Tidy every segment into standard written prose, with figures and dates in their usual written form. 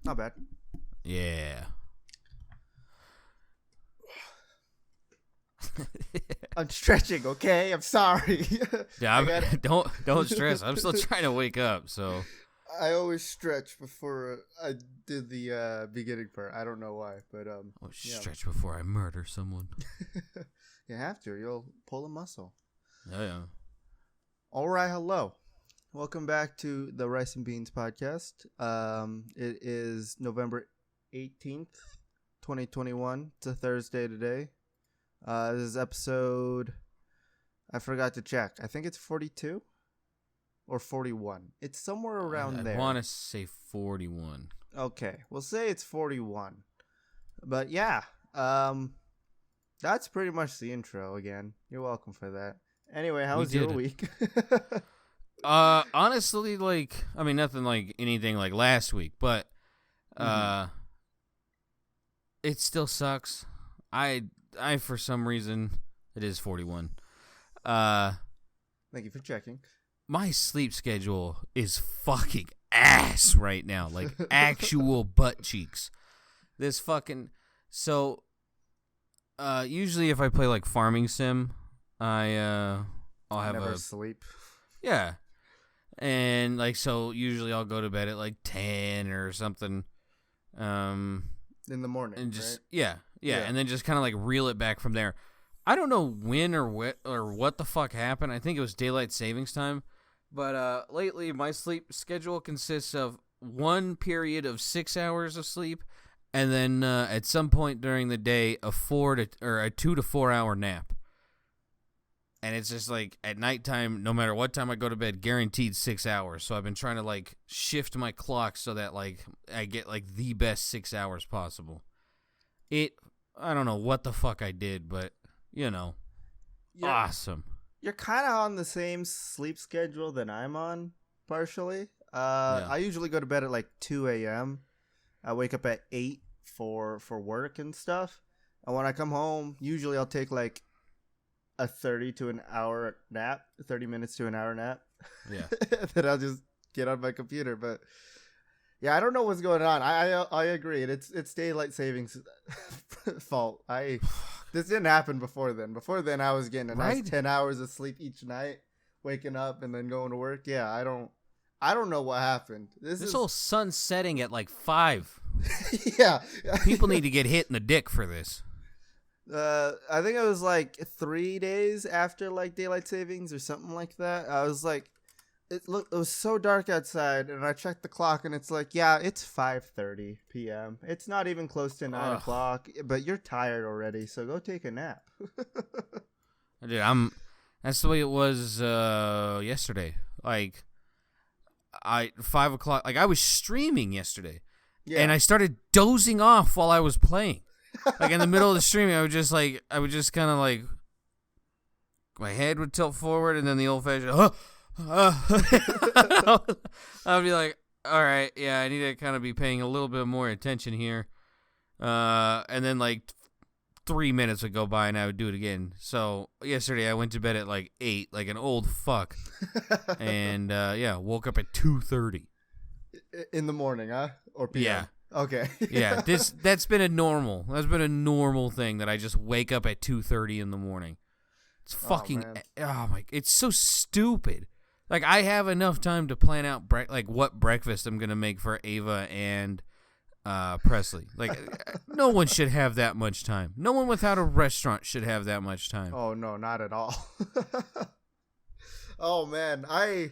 Not bad. Yeah. I'm stretching, okay? I'm sorry. Yeah, don't stress. I'm still trying to wake up, so. I always stretch before I did the beginning part. I don't know why, but stretch before I murder someone. You have to. You'll pull a muscle. Yeah. All right, hello. Welcome back to the Rice and Beans podcast. It is November 18th, 2021. It's a Thursday today. This is episode, I forgot to check. I think it's 42 or 41. It's somewhere around there. I want to say 41. Okay, we'll say it's 41. But yeah, that's pretty much the intro again. You're welcome for that. Anyway, how was your week? Honestly, nothing like anything like last week, but it still sucks. I for some reason, it is 41. Thank you for checking. My sleep schedule is fucking ass right now, like actual butt cheeks. Usually if I play like farming sim, I'll have never sleep. Yeah. And usually I'll go to bed at like 10 or something. In the morning, and just right? Yeah, and then just kind of like reel it back from there. I don't know when or what the fuck happened. I think it was daylight savings time. But lately my sleep schedule consists of one period of 6 hours of sleep, and then at some point during the day a 2 to 4 hour nap. And it's just like at nighttime, no matter what time I go to bed, guaranteed 6 hours. So I've been trying to like shift my clock so that like I get like the best 6 hours possible. I don't know what the fuck I did, but awesome. You're kind of on the same sleep schedule that I'm on, partially. I usually go to bed at like 2 a.m. I wake up at 8 for work and stuff. And when I come home, usually I'll take like a 30 minutes to an hour nap. Yeah. Then I'll just get on my computer. But yeah, I don't know what's going on. I agree. It's daylight savings fault. This didn't happen before then. Before then, I was getting a nice 10 hours of sleep each night, waking up and then going to work. Yeah, I don't know what happened. This whole sun setting at like 5. Yeah. People need to get hit in the dick for this. I think it was like 3 days after like daylight savings or something like that. I was like, it was so dark outside, and I checked the clock, and it's like, yeah, it's 5:30 p.m. It's not even close to 9 o'clock, but you're tired already, so go take a nap. Dude, that's the way it was yesterday. Like, 5 o'clock. Like, I was streaming yesterday, and I started dozing off while I was playing. Like in the middle of the streaming, I would just kind of like, my head would tilt forward, and then the old fashioned, I'd be like, all right, yeah, I need to kind of be paying a little bit more attention here. And then like 3 minutes would go by, and I would do it again. So yesterday I went to bed at like 8, like an old fuck, and woke up at 2:30 in the morning, huh? Or PM? Yeah. Okay. Yeah, that's been a normal thing that I just wake up at 2:30 in the morning. It's fucking it's so stupid. Like, I have enough time to plan out what breakfast I'm gonna make for Ava and Presley. Like, no one should have that much time. No one without a restaurant should have that much time. Oh no, not at all. Oh man, I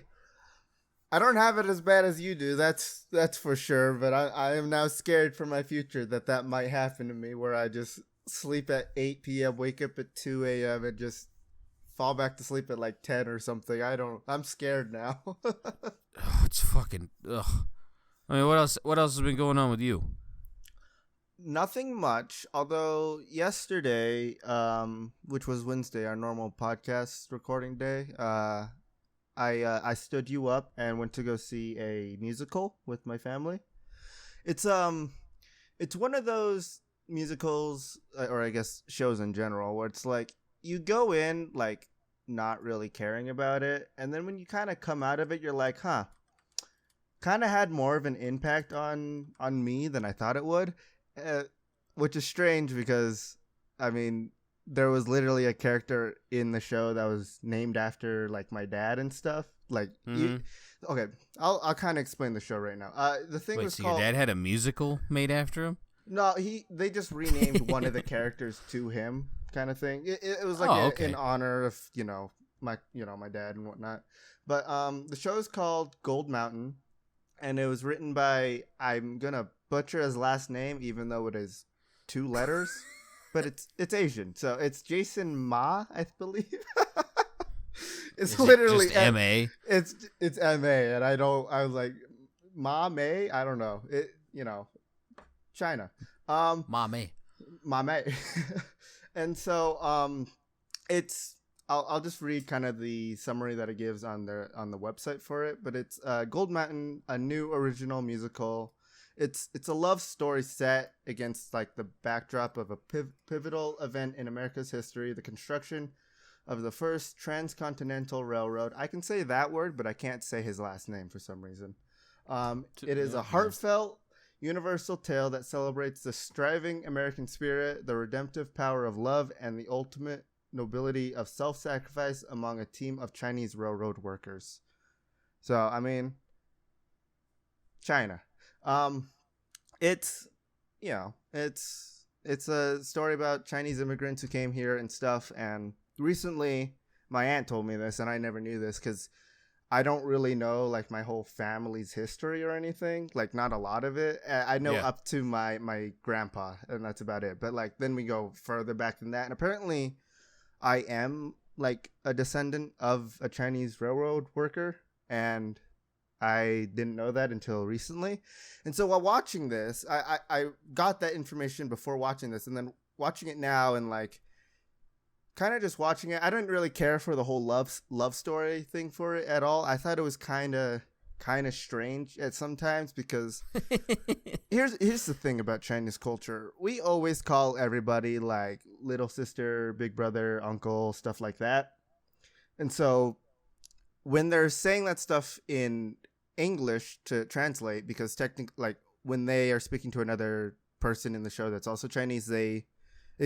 don't have it as bad as you do. That's for sure. But I am now scared for my future that might happen to me, where I just sleep at 8 p.m., wake up at 2 a.m., and just fall back to sleep at like 10 or something. I'm scared now. It's fucking ugh. I mean, what else has been going on with you? Nothing much. Although yesterday, which was Wednesday, our normal podcast recording day, I stood you up and went to go see a musical with my family. It's one of those musicals, or I guess shows in general, where it's like you go in like not really caring about it, and then when you kind of come out of it, you're like, huh, kind of had more of an impact on me than I thought it would, uh, which is strange because I mean there was literally a character in the show that was named after like my dad and stuff. Like, Mm-hmm. okay, I'll kind of explain the show right now. The thing Wait, was so your called dad had a musical made after him? no, they just renamed one of the characters to him, kind of thing. It was like Oh, in okay. honor of my dad and whatnot. But the show is called Gold Mountain, and it was written by, I'm gonna butcher his last name, even though it is 2 letters, but it's Asian, so it's Jason Ma, I believe. It's Is it literally just M.A.? it's Ma, and I was like Ma May, I don't know it, China. Mommy. Mame. And so it's I'll just read kind of the summary that it gives on the website for it, but it's Gold Mountain, a new original musical. It's a love story set against like the backdrop of a pivotal event in America's history, the construction of the first transcontinental railroad. I can say that word, but I can't say his last name for some reason. It is a heartfelt universal tale that celebrates the striving American spirit, the redemptive power of love, and the ultimate nobility of self-sacrifice among a team of Chinese railroad workers. So, I mean, China. It's it's a story about Chinese immigrants who came here and stuff. And recently, my aunt told me this, and I never knew this because I don't really know like my whole family's history or anything. Like not a lot of it. I know Yeah. up to my grandpa, and that's about it. But like then we go further back than that. And apparently, I am like a descendant of a Chinese railroad worker, and I didn't know that until recently. And so while watching this, I got that information before watching this, and then watching it now and like kind of just watching it, I didn't really care for the whole love story thing for it at all. I thought it was kind of strange at sometimes because here's the thing about Chinese culture. We always call everybody like little sister, big brother, uncle, stuff like that. And so when they're saying that stuff in English to translate, because technically like when they are speaking to another person in the show that's also Chinese, they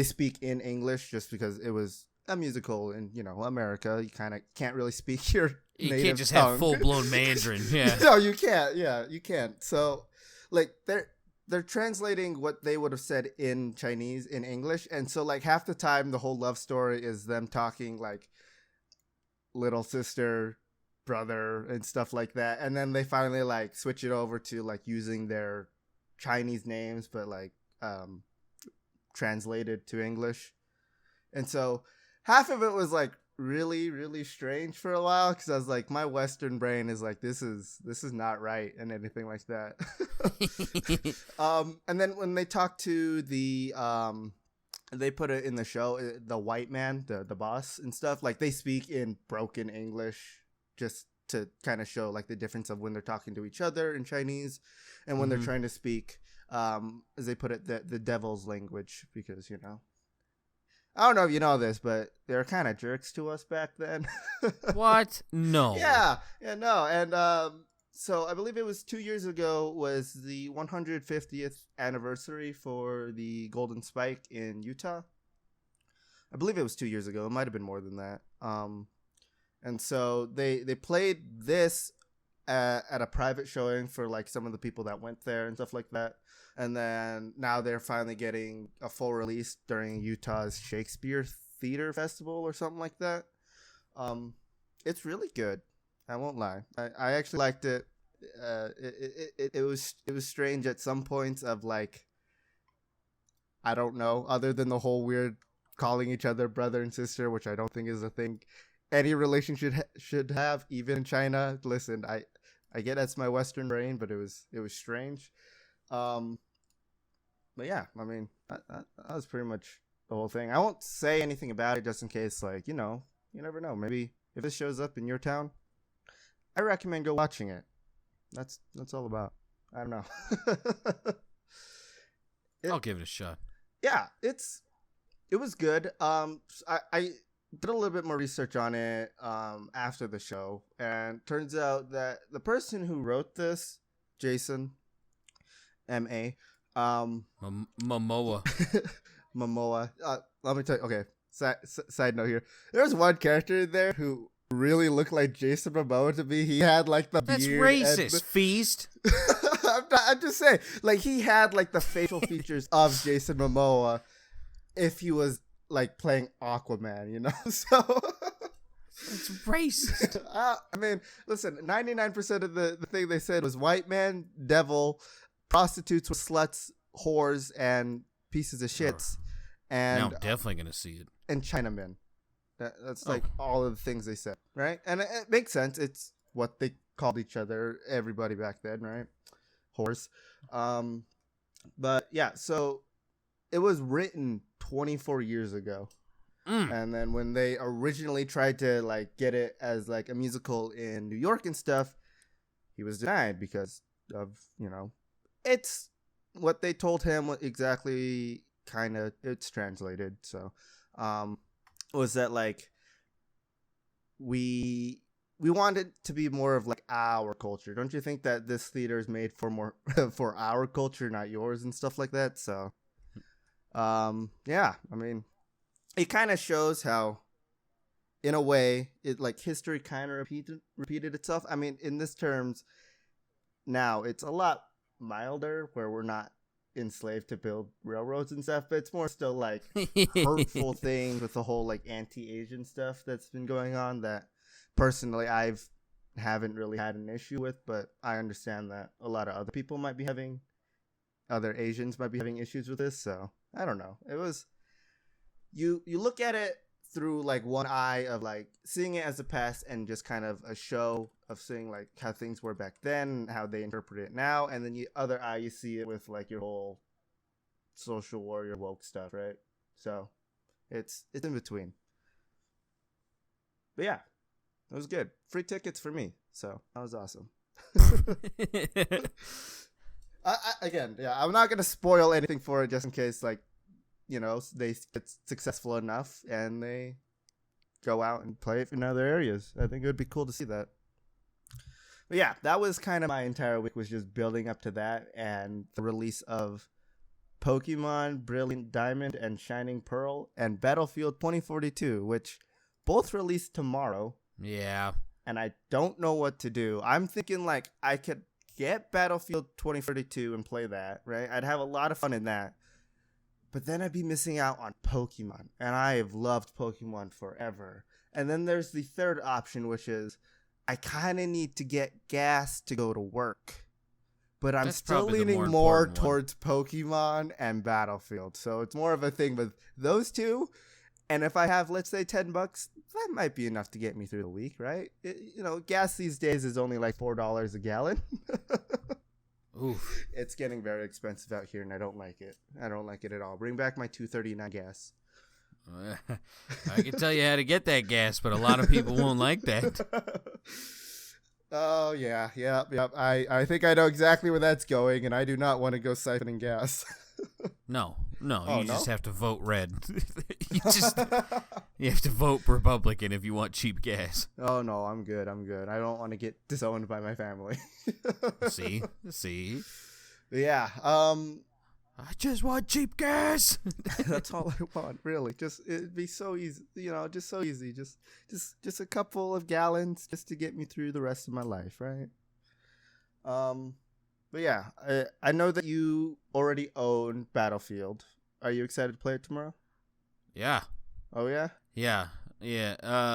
speak in English just because it was a musical in America. You kind of can't really speak your You native can't just tongue. have full-blown Mandarin. Yeah. No, you can't. Yeah, you can't. So like they're translating what they would have said in Chinese in English, and so like half the time the whole love story is them talking like little sister, brother, and stuff like that, and then they finally like switch it over to like using their Chinese names but like translated to English. And so half of it was like really really strange for a while because I was like, my Western brain is like, this is not right and anything like that. And then when they talk to the they put it in the show, the white man, the boss and stuff, like they speak in broken English just to kind of show like the difference of when they're talking to each other in Chinese and when they're trying to speak as they put it, the devil's language, because I don't know if you know this, but they were kind of jerks to us back then. What? No. Yeah, no. And so I believe it was 2 years ago was the 150th anniversary for the Golden Spike in Utah. I believe it was 2 years ago. It might have been more than that. And so they played this at a private showing for like some of the people that went there and stuff like that. And then now they're finally getting a full release during Utah's Shakespeare Theater Festival or something like that. It's really good. I won't lie. I actually liked it. It was strange at some points of like, I don't know, other than the whole weird calling each other brother and sister, which I don't think is a thing any relationship should have, even in China. Listen, I get that's my Western brain, but it was strange. But yeah, I mean, that was pretty much the whole thing. I won't say anything about it just in case, like, you never know. Maybe if this shows up in your town, I recommend go watching it. That's all about. I don't know. I'll give it a shot. Yeah, it was good. I did a little bit more research on it after the show, and turns out that the person who wrote this Jason M.A. Momoa. Momoa. Let me tell you. Okay, side note here. There's one character in there who really looked like Jason Momoa to me. He had like the That's beard. racist, Feast. I'm just saying, like he had like the facial features of Jason Momoa if he was like playing Aquaman, you know. So it's racist. I mean, listen, 99% of the thing they said was white man, devil, prostitutes with sluts, whores, and pieces of shits. And now I'm definitely gonna see it. And Chinamen. That's like all of the things they said, right? And it makes sense. It's what they called each other, everybody back then, right? Horse. But yeah, so it was written 24 years ago. And then when they originally tried to like get it as like a musical in New York and stuff, he was denied because of, you know, it's what they told him, what exactly kind of it's translated. So was that like we wanted to be more of like our culture. Don't you think that this theater is made for more for our culture, not yours, and stuff like that? So yeah, I mean, it kind of shows how in a way it like history kind of repeated itself. I mean, in this terms now it's a lot milder where we're not enslaved to build railroads and stuff, but it's more still like hurtful things with the whole like anti-Asian stuff that's been going on that personally haven't really had an issue with, but I understand that a lot of other people might be having, other Asians might be having issues with this. So I don't know. It was you look at it through like one eye of like seeing it as a past and just kind of a show of seeing like how things were back then, how they interpret it now, and then the other eye you see it with like your whole social warrior woke stuff, right? So it's in between. But yeah, it was good. Free tickets for me, so that was awesome. Again, yeah, I'm not gonna spoil anything for it just in case, like, you know, they get successful enough and they go out and play it in other areas. I think it would be cool to see that. But yeah, that was kind of my entire week, was just building up to that and the release of Pokemon Brilliant Diamond and Shining Pearl and Battlefield 2042, which both released tomorrow. Yeah. And I don't know what to do. I'm thinking like I could get Battlefield 2042 and play that, right? I'd have a lot of fun in that. But then I'd be missing out on Pokemon. And I have loved Pokemon forever. And then there's the third option, which is I kind of need to get gas to go to work. But I'm still leaning more towards Pokemon and Battlefield. So it's more of a thing with those two. And if I have, let's say, $10, that might be enough to get me through the week, right? You know, gas these days is only like $4 a gallon. Oof. It's getting very expensive out here, and I don't like it. I don't like it at all. Bring back my $2.39 gas. I can tell you how to get that gas, but a lot of people won't like that. Oh, yeah. I think I know exactly where that's going, and I do not want to go siphoning gas. No, you just have to vote red. You have to vote Republican if you want cheap gas. Oh, no, I'm good. I don't want to get disowned by my family. See? Yeah. I just want cheap gas. That's all I want, really. Just it'd be so easy, you know, just so easy. Just a couple of gallons just to get me through the rest of my life, right? But yeah, I know that you already own Battlefield. Are you excited to play it tomorrow? Yeah. Oh yeah? Yeah.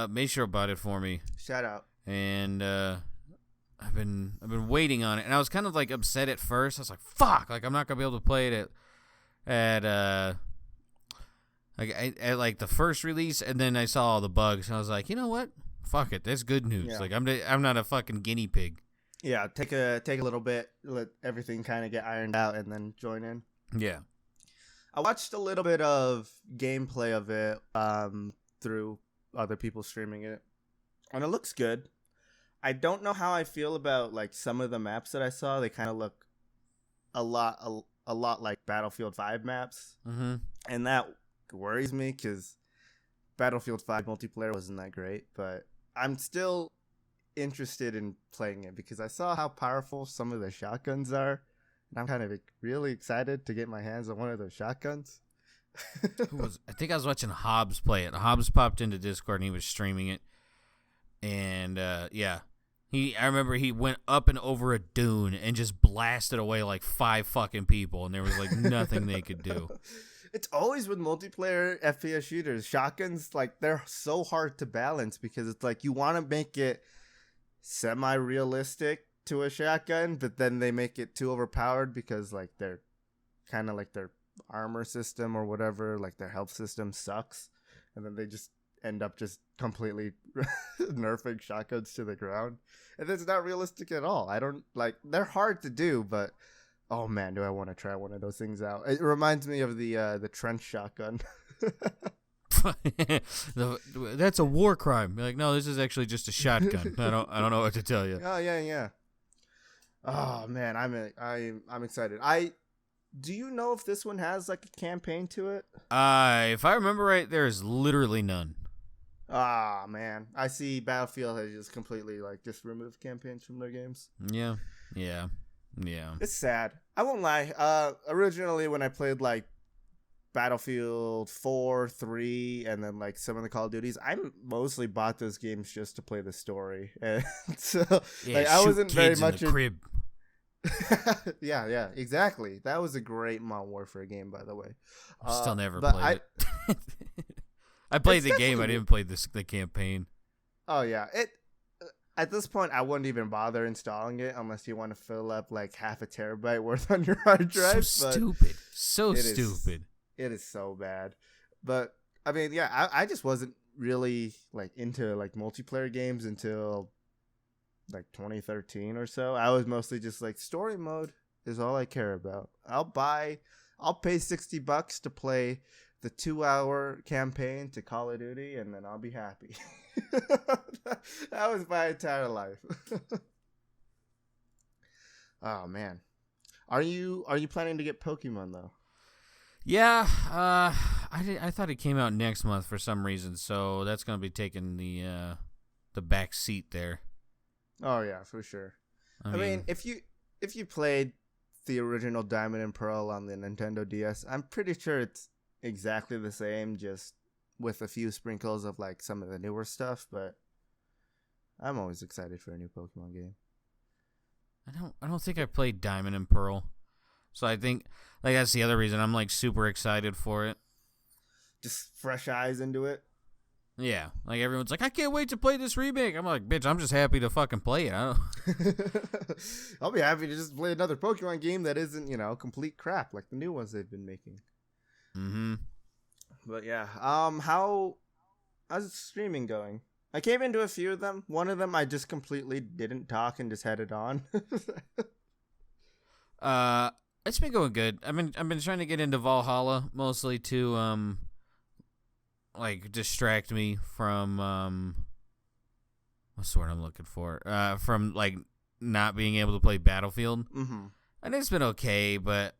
Make sure about it for me. Shout out. And I've been waiting on it, and I was kind of like upset at first. I was like, "Fuck!" Like I'm not gonna be able to play it at like the first release, and then I saw all the bugs, and I was like, you know what? Fuck it. That's good news. Yeah. Like I'm not a fucking guinea pig. Yeah, take a little bit, let everything kind of get ironed out, and then join in. Yeah. I watched a little bit of gameplay of it through other people streaming it, and it looks good. I don't know how I feel about like some of the maps that I saw. They kind of look a lot like Battlefield 5 maps, and that worries me because Battlefield 5 multiplayer wasn't that great. But I'm still interested in playing it because I saw how powerful some of the shotguns are, and I'm kind of really excited to get my hands on one of those shotguns. I think I was watching Hobbs play it. Hobbs popped into Discord and he was streaming it, and yeah, I remember he went up and over a dune and just blasted away like 5 fucking people, and there was like nothing they could do. It's always with multiplayer FPS shooters. Shotguns, like, they're so hard to balance because it's like you want to make it semi-realistic to a shotgun, but then they make it too overpowered because like they're kind of like their armor system or whatever, like their health system sucks, and then they just end up just completely nerfing shotguns to the ground, and it's not realistic at all. I don't like, they're hard to do, but oh man, do I want to try one of those things out. It reminds me of the trench shotgun. That's a war crime. You're like, no, this is actually just a shotgun. I don't know what to tell you. Oh yeah. Oh man, I'm excited. Do you know if this one has like a campaign to it? If I remember right, there is literally none. Ah man, I see Battlefield has just completely like just removed campaigns from their games. Yeah. It's sad. I won't lie. Originally when I played like Battlefield 4, 3, and then like some of the Call of Duties, I mostly bought those games just to play the story, and so like I wasn't very much in the crib. Yeah, exactly. That was a great Modern Warfare game, by the way. Still never played it. I played the game. I didn't play the campaign. Oh yeah, at this point I wouldn't even bother installing it unless you want to fill up like half a terabyte worth on your hard drive. So stupid. It is so bad. But I mean, yeah, I just wasn't really like into like multiplayer games until like 2013 or so. I was mostly just like, story mode is all I care about. I'll pay $60 to play the 2-hour campaign to Call of Duty, and then I'll be happy. That was my entire life. Oh man, are you planning to get Pokemon though? Yeah, I thought it came out next month for some reason, so that's gonna be taking the back seat there. Oh yeah, for sure. I mean, if you played the original Diamond and Pearl on the Nintendo DS, I'm pretty sure it's exactly the same, just with a few sprinkles of like some of the newer stuff. But I'm always excited for a new Pokemon game. I don't think I played Diamond and Pearl, so I think like that's the other reason I'm like super excited for it. Just fresh eyes into it. Yeah, like everyone's like, I can't wait to play this remake. I'm like, bitch, I'm just happy to fucking play it. I'll be happy to just play another Pokemon game that isn't, complete crap like the new ones they've been making. Mm-hmm. But yeah, how's streaming going? I came into a few of them. One of them I just completely didn't talk and just had it on. It's been going good. I've been trying to get into Valhalla mostly to like distract me from what's the word I'm looking for? From like not being able to play Battlefield. Mm-hmm. And it's been okay, but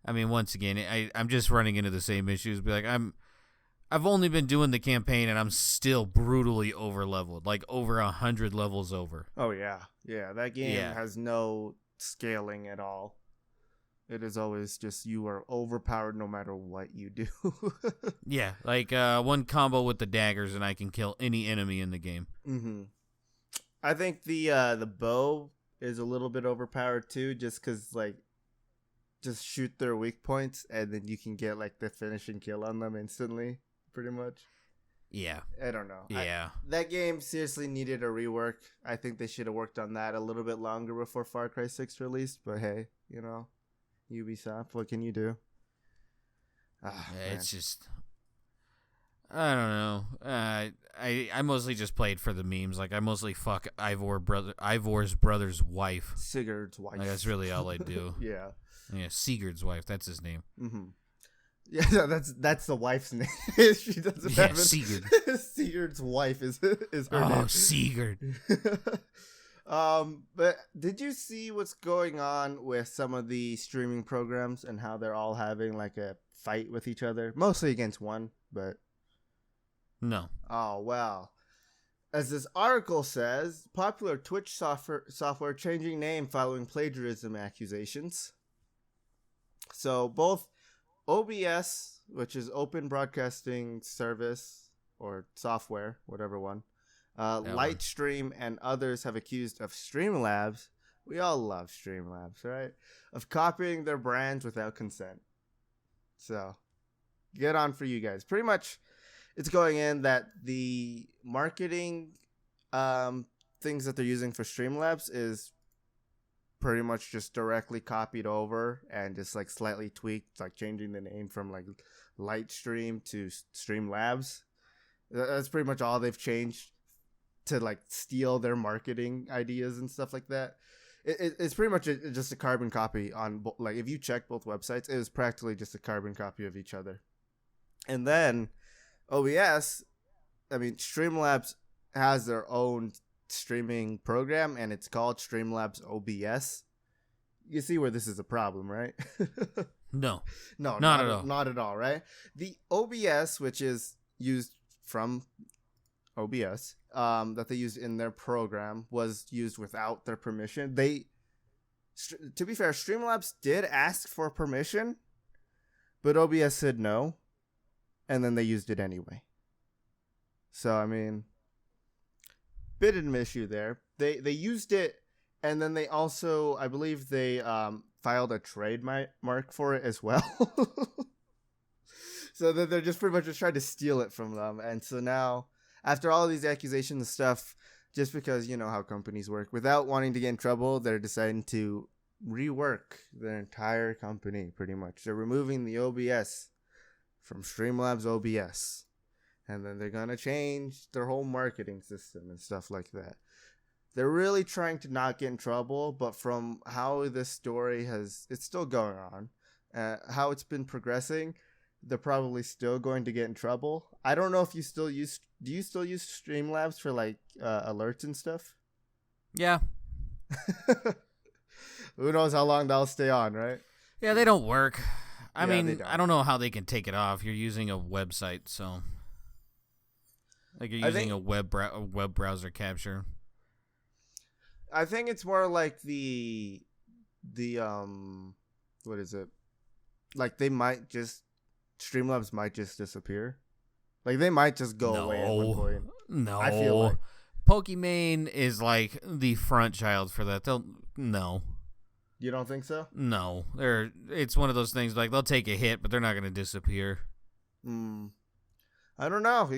I mean, once again, I'm just running into the same issues. Be like, I've only been doing the campaign and I'm still brutally over leveled, like over 100 levels over. Oh yeah, that game has no scaling at all. It is always just you are overpowered no matter what you do. Yeah, like one combo with the daggers and I can kill any enemy in the game. Mm-hmm. I think the bow is a little bit overpowered too, just because like just shoot their weak points and then you can get like the finishing kill on them instantly, pretty much. Yeah. I don't know. Yeah. That game seriously needed a rework. I think they should have worked on that a little bit longer before Far Cry 6 released, but hey, Ubisoft, what can you do? It's just, I don't know. I mostly just played for the memes. Like I mostly fuck Ivor's brother's wife. Sigurd's wife. Like that's really all I do. Yeah, Sigurd's wife. That's his name. Mm-hmm. Yeah, that's the wife's name. She doesn't have it. Sigurd. Sigurd's wife is her name. Oh, Sigurd. But did you see what's going on with some of the streaming programs and how they're all having like a fight with each other, mostly against one, but no. Oh well, as this article says, popular Twitch software changing name following plagiarism accusations. So both OBS, which is Open Broadcasting Service or software, whatever one, Lightstream, and others have accused of Streamlabs. We all love Streamlabs, right? Of copying their brands without consent. So, get on for you guys. Pretty much, it's going in that the marketing things that they're using for Streamlabs is pretty much just directly copied over and just like slightly tweaked, like changing the name from like Lightstream to Streamlabs. That's pretty much all they've changed to like steal their marketing ideas and stuff like that. It's pretty much just a carbon copy on like if you check both websites, it was practically just a carbon copy of each other. And then OBS, I mean Streamlabs has their own streaming program and it's called Streamlabs OBS. You see where this is a problem, right? No, not at all. Not at all, right? The OBS, which is used from OBS, that they used in their program, was used without their permission. To be fair, Streamlabs did ask for permission, but OBS said no, and then they used it anyway. So, I mean, bit of an issue there. They used it, and then they also, I believe they filed a trademark for it as well. So that they're just pretty much just trying to steal it from them. And so now, after all these accusations and stuff, just because you know how companies work, without wanting to get in trouble, they're deciding to rework their entire company, pretty much. They're removing the OBS from Streamlabs OBS. And then they're going to change their whole marketing system and stuff like that. They're really trying to not get in trouble, but from how this story it's still going on, how it's been progressing, they're probably still going to get in trouble. I don't know if do you still use Streamlabs for like alerts and stuff? Yeah. Who knows how long they'll stay on, right? Yeah, they don't work. I mean, I don't know how they can take it off. You're using a website, so like you're using a web browser capture. I think it's more like the what is it? Like Streamlabs might just disappear. Like they might just go away at one point. No. I feel like Pokimane is like the front child for that. No. You don't think so? No. It's one of those things like they'll take a hit, but they're not going to disappear. I don't know.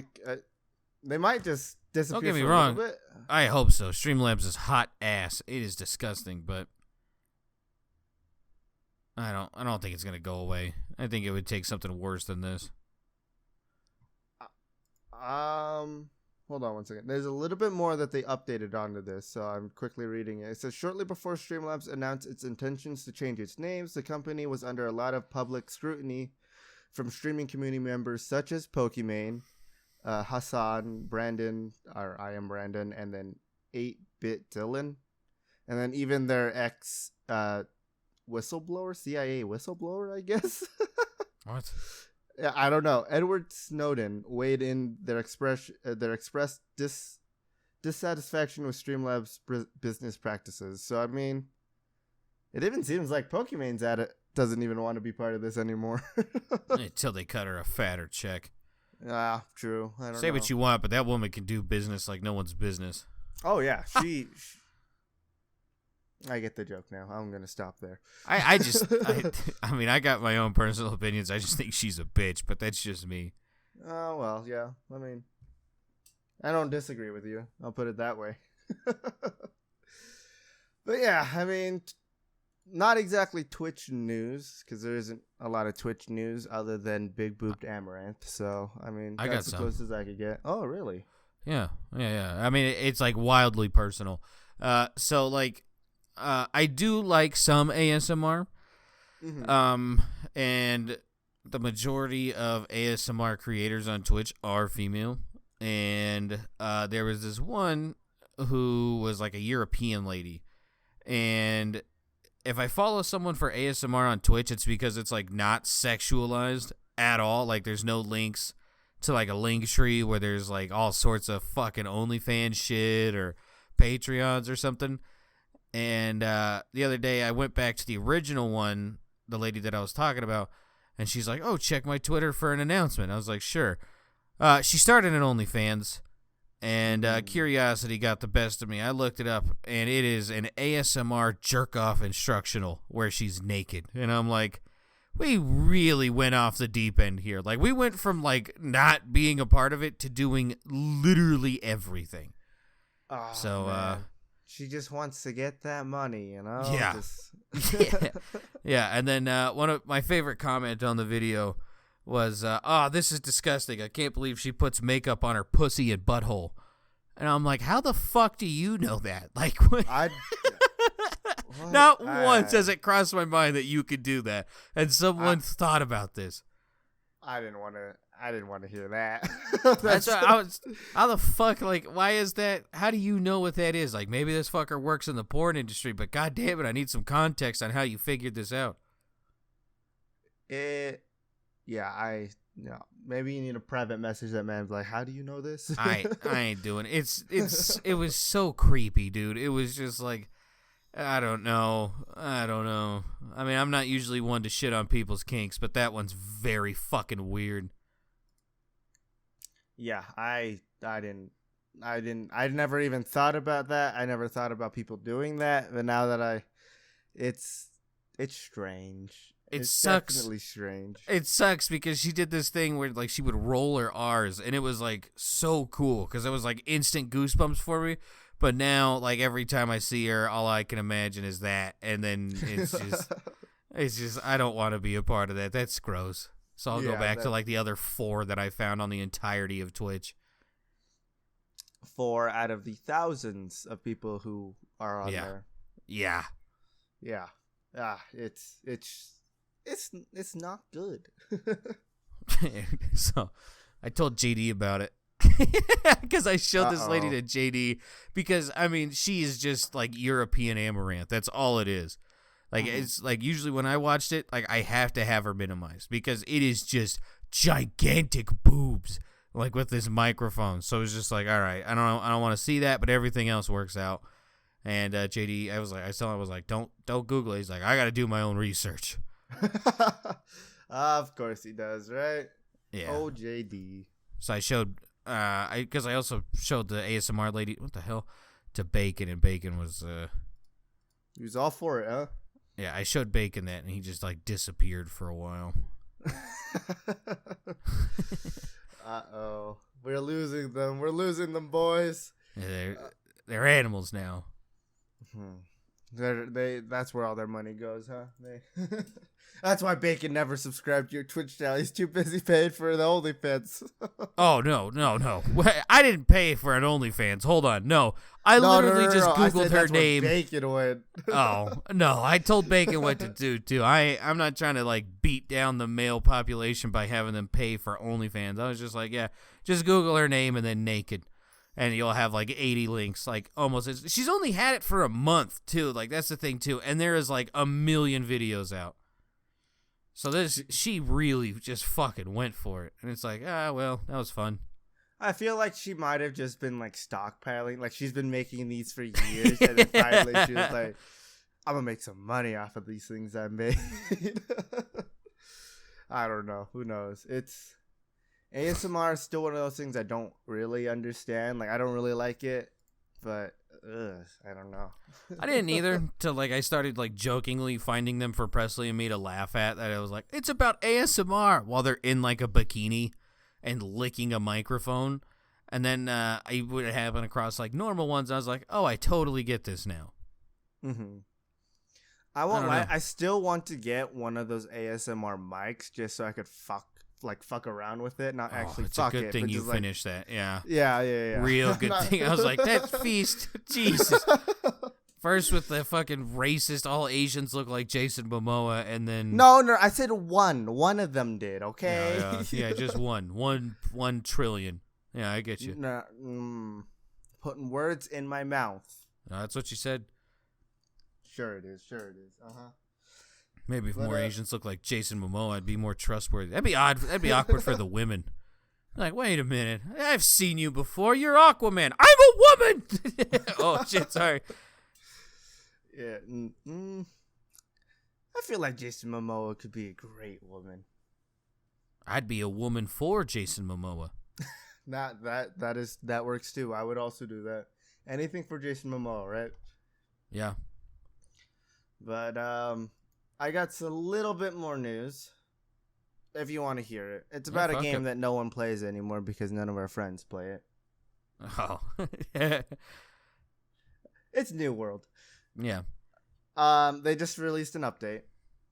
They might just disappear. Don't get me for wrong. A little bit. I hope so. Streamlabs is hot ass. It is disgusting, but I don't think it's going to go away. I think it would take something worse than this. Hold on one second. There's a little bit more that they updated onto this, so I'm quickly reading it. It says, shortly before Streamlabs announced its intentions to change its names, the company was under a lot of public scrutiny from streaming community members such as Pokimane, Hassan, Brandon, or I am Brandon, and then 8-Bit Dylan, and then even their ex whistleblower, CIA whistleblower, I guess. What? Yeah, I don't know. Edward Snowden weighed in their expressed dissatisfaction with Streamlabs' business practices. So I mean, it even seems like Pokimane's at it doesn't even want to be part of this anymore. Until they cut her a fatter check. Ah, true. I don't Say know. what you want, but that woman can do business like no one's business. Oh yeah, I get the joke now. I'm gonna stop there. I mean, I got my own personal opinions. I just think she's a bitch, but that's just me. Oh well, yeah. I mean, I don't disagree with you. I'll put it that way. But yeah, I mean, not exactly Twitch news because there isn't a lot of Twitch news other than Big Booped Amaranth. So I mean, that's the closest I could get. Oh really? Yeah. I mean, it's like wildly personal. So like. I do like some ASMR, and the majority of ASMR creators on Twitch are female, and there was this one who was like a European lady, and if I follow someone for ASMR on Twitch, it's because it's like not sexualized at all, like there's no links to like a link tree where there's like all sorts of fucking OnlyFans shit or Patreons or something. And the other day I went back to the original one, the lady that I was talking about, and she's like, "Oh, check my Twitter for an announcement." I was like, "Sure." She started an OnlyFans, and curiosity got the best of me. I looked it up, and it is an ASMR jerk-off instructional where she's naked. And I'm like, we really went off the deep end here. Like, we went from, like, not being a part of it to doing literally everything. Oh, so, man. She just wants to get that money, you know? Yeah. Yeah, and then one of my favorite comment on the video was, this is disgusting. I can't believe she puts makeup on her pussy and butthole. And I'm like, how the fuck do you know that? Like, what? Not once has it crossed my mind that you could do that. And someone thought about this. I didn't want to hear that. That's what I was. How the fuck? Like, why is that? How do you know what that is? Like, maybe this fucker works in the porn industry, but god damn it, I need some context on how you figured this out. Maybe you need a private message that man's like, how do you know this? I ain't doing it. It was so creepy, dude. It was just like, I don't know. I mean, I'm not usually one to shit on people's kinks, but that one's very fucking weird. Yeah, I never even thought about that. I never thought about people doing that, but now that it's strange. It's sucks. Definitely strange. It sucks because she did this thing where like she would roll her R's, and it was like so cool because it was like instant goosebumps for me. But now, like every time I see her, all I can imagine is that, and then it's just I don't want to be a part of that. That's gross. So I'll go back to like the other 4 that I found on the entirety of Twitch. 4 out of the thousands of people who are on there. Yeah. It's not good. So I told JD about it because I showed this lady to JD because I mean she is just like European amaranth. That's all it is. Like it's like usually when I watched it, like I have to have her minimized because it is just gigantic boobs like with this microphone. So it's just like, all right, I don't want to see that, but everything else works out. And JD, I was like, don't Google it. He's like, I got to do my own research. Of course he does, right? Yeah. Oh, JD. So I showed, because I also showed the ASMR lady, what the hell, to Bacon, and Bacon was, he was all for it, huh? Yeah, I showed Bacon that, and he just like disappeared for a while. Uh-oh. We're losing them, boys. Yeah, they're animals now. That's where all their money goes, huh? That's why Bacon never subscribed to your Twitch channel. He's too busy paying for the OnlyFans. Oh, no. I didn't pay for an OnlyFans. Hold on. No. I literally just Googled her name. Bacon went. Oh, no. I told Bacon what to do, too. I'm not trying to, like, beat down the male population by having them pay for OnlyFans. I was just like, yeah, just Google her name and then naked. And you'll have, like, 80 links, like, almost. She's only had it for a month, too. Like, that's the thing, too. And there is, like, 1 million videos out. So she really just fucking went for it. And it's like, well, that was fun. I feel like she might have just been, like, stockpiling. Like, she's been making these for years. And then finally she was like, I'm going to make some money off of these things I made. I don't know. Who knows? ASMR is still one of those things I don't really understand. Like, I don't really like it. But, I don't know. I didn't either till, like, I started, like, jokingly finding them for Presley and me to laugh at. That I was like, it's about ASMR while they're in, like, a bikini and licking a microphone. And then I would happen across, like, normal ones. I was like, oh, I totally get this now. Mm-hmm. I won't lie. I still want to get one of those ASMR mics just so I could fuck around with it, not actually fuck it. It's a good thing you finished that. Yeah. Yeah. Real good thing. I was like, that feast. Jesus. First with the fucking racist, all Asians look like Jason Momoa, and then... No, I said one. One of them did, okay? Yeah, just one. 1 trillion. Yeah, I get you. Putting words in my mouth. That's what you said. Sure it is. Uh-huh. Maybe if more Asians look like Jason Momoa, I'd be more trustworthy. That'd be odd. That'd be awkward for the women. Like, wait a minute. I've seen you before. You're Aquaman. I'm a woman! Oh, shit, sorry. Yeah. I feel like Jason Momoa could be a great woman. I'd be a woman for Jason Momoa. Not that works too. I would also do that. Anything for Jason Momoa, right? Yeah. But I got a little bit more news. If you want to hear it, it's about a game that no one plays anymore because none of our friends play it. Oh. It's New World. Yeah. They just released an update,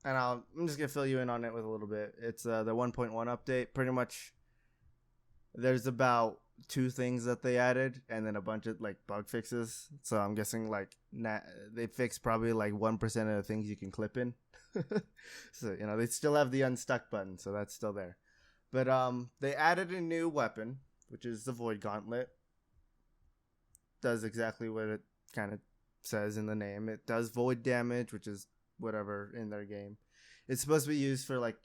and I'm just gonna fill you in on it with a little bit. It's the 1.1 update. Pretty much, there's about 2 things that they added, and then a bunch of like bug fixes. So I'm guessing like they fixed probably like 1% of the things you can clip in. So they still have the unstuck button, so that's still there. But they added a new weapon, which is the Void Gauntlet. Does exactly what it kind of says in the name. It does void damage, which is whatever in their game. It's supposed to be used for like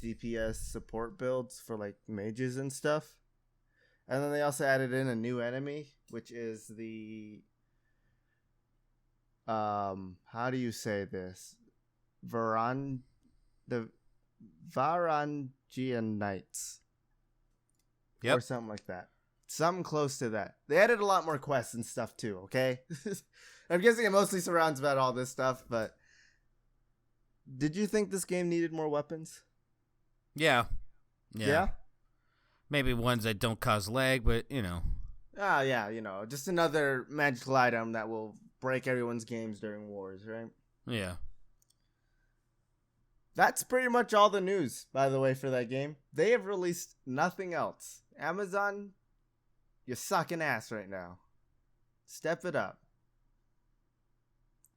DPS support builds for like mages and stuff. And then they also added in a new enemy, which is the how do you say this? The Varangian Knights. Yep. Or something like that. Something close to that. They added a lot more quests and stuff too, okay? I'm guessing it mostly surrounds about all this stuff, but did you think this game needed more weapons? Yeah. Yeah? Maybe ones that don't cause lag, but, Yeah, just another magical item that will break everyone's games during wars, right? Yeah. That's pretty much all the news, by the way, for that game. They have released nothing else. Amazon, you're sucking ass right now. Step it up.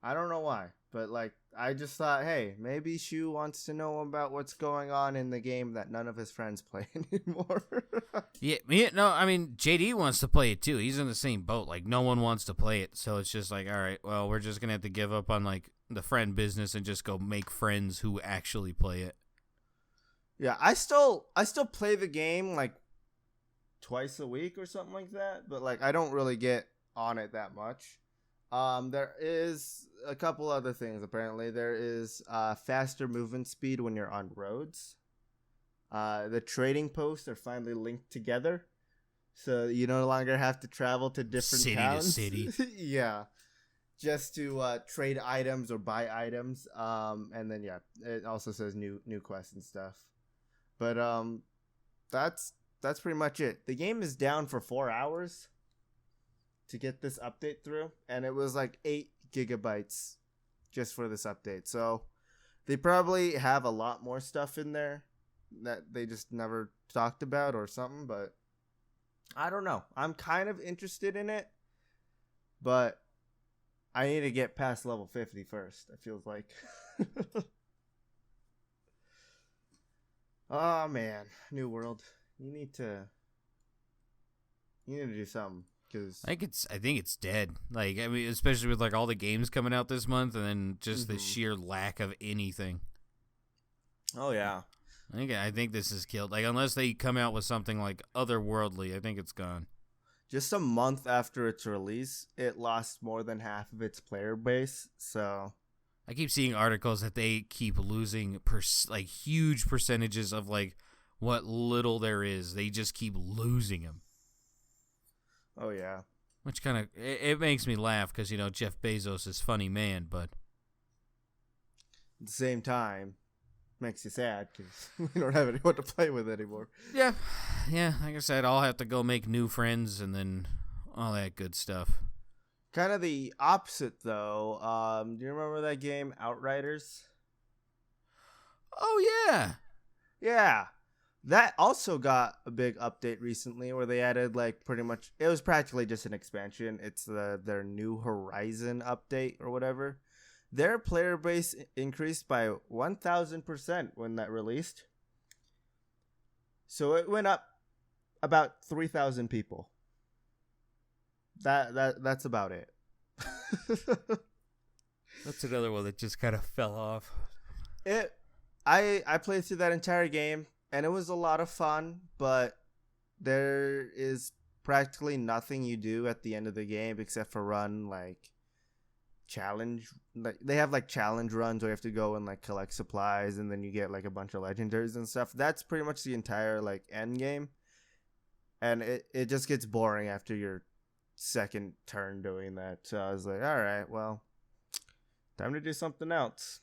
I don't know why, but I just thought, hey, maybe Shu wants to know about what's going on in the game that none of his friends play anymore. No, I mean, JD wants to play it too. He's in the same boat. Like, no one wants to play it, so it's just like, all right, well, we're just gonna have to give up on the friend business and just go make friends who actually play it. Yeah, I still play the game twice a week or something like that, but I don't really get on it that much. There is a couple other things. Apparently, there is faster movement speed when you're on roads. The trading posts are finally linked together, so you no longer have to travel to different towns. City to city. Yeah, just to trade items or buy items. And then it also says new quests and stuff. But that's pretty much it. The game is down for 4 hours to get this update through, and it was 8 gigabytes just for this update. So they probably have a lot more stuff in there that they just never talked about or something, but I don't know. I'm kind of interested in it, but I need to get past level 50 first, it feels like. Oh man, New World. You need to do something. I think it's dead. Especially with all the games coming out this month, and then just the sheer lack of anything. Oh yeah. I think this is killed. Unless they come out with something otherworldly, I think it's gone. Just a month after its release, it lost more than half of its player base. So I keep seeing articles that they keep losing huge percentages of what little there is. They just keep losing them. Oh yeah. Which kind of it makes me laugh because Jeff Bezos is funny man, but at the same time, makes you sad because we don't have anyone to play with anymore. Yeah. Like I said, I'll have to go make new friends and then all that good stuff. Kind of the opposite though. Do you remember that game Outriders? Oh yeah. Yeah. That also got a big update recently where they added pretty much, it was practically just an expansion. It's their New Horizon update or whatever. Their player base increased by 1,000% when that released. So it went up about 3,000 people. That's about it. That's another one that just kind of fell off. I played through that entire game. And it was a lot of fun, but there is practically nothing you do at the end of the game except for run like challenge. Like they have like challenge runs where you have to go and like collect supplies, and then you get like a bunch of legendaries and stuff. That's pretty much the entire like end game, and it just gets boring after your second turn doing that. So I was like, all right, well, time to do something else.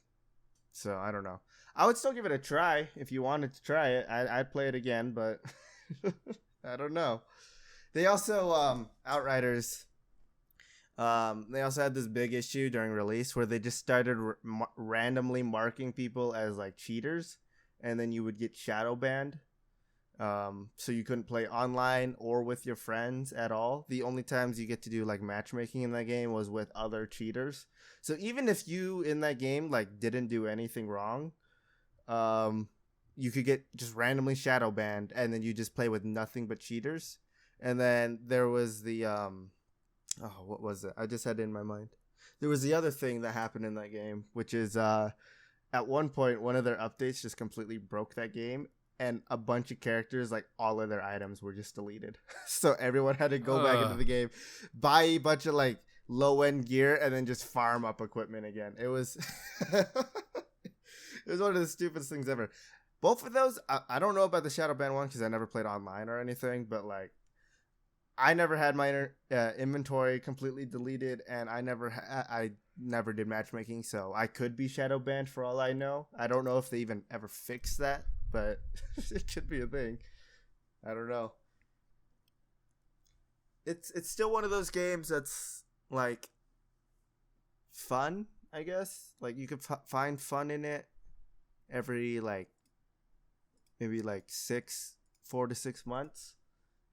So I don't know. I would still give it a try if you wanted to try it. I'd play it again, but I don't know. They also Outriders. They also had this big issue during release where they just started randomly marking people as like cheaters, and then you would get shadow banned. So you couldn't play online or with your friends at all. The only times you get to do like matchmaking in that game was with other cheaters. So even if you in that game like didn't do anything wrong, you could get just randomly shadow banned, and then you just play with nothing but cheaters. And then there was the what was it? I just had it in my mind. There was the other thing that happened in that game, which is at one point one of their updates just completely broke that game, and a bunch of characters, like all of their items were just deleted. So everyone had to go back into the game, buy a bunch of like low end gear, and then just farm up equipment again. It was it was one of the stupidest things ever. Both of those, I don't know about the Shadow Band one because I never played online or anything, but like I never had my inventory completely deleted, and I never did matchmaking, so I could be shadow banned for all I know. I don't know if they even ever fixed that, but it could be a thing. I don't know. It's still one of those games that's like fun, I guess. Like you could find fun in it every like maybe like 4 to 6 months.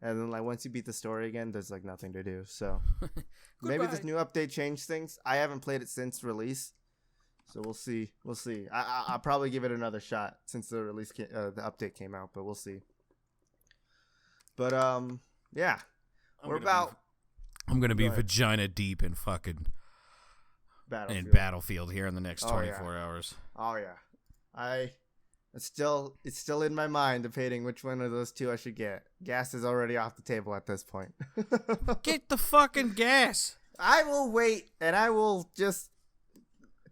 And then, like, once you beat the story again, there's, like, nothing to do. So, maybe this new update changed things. I haven't played it since release. So, we'll see. We'll see. I'll probably give it another shot since the the update came out. But we'll see. But, yeah. I'm going to be vagina deep in fucking Battlefield here in the next 24 hours. Oh, yeah. It's still in my mind debating which one of those two I should get. Gas is already off the table at this point. Get the fucking gas. I will wait, and I will just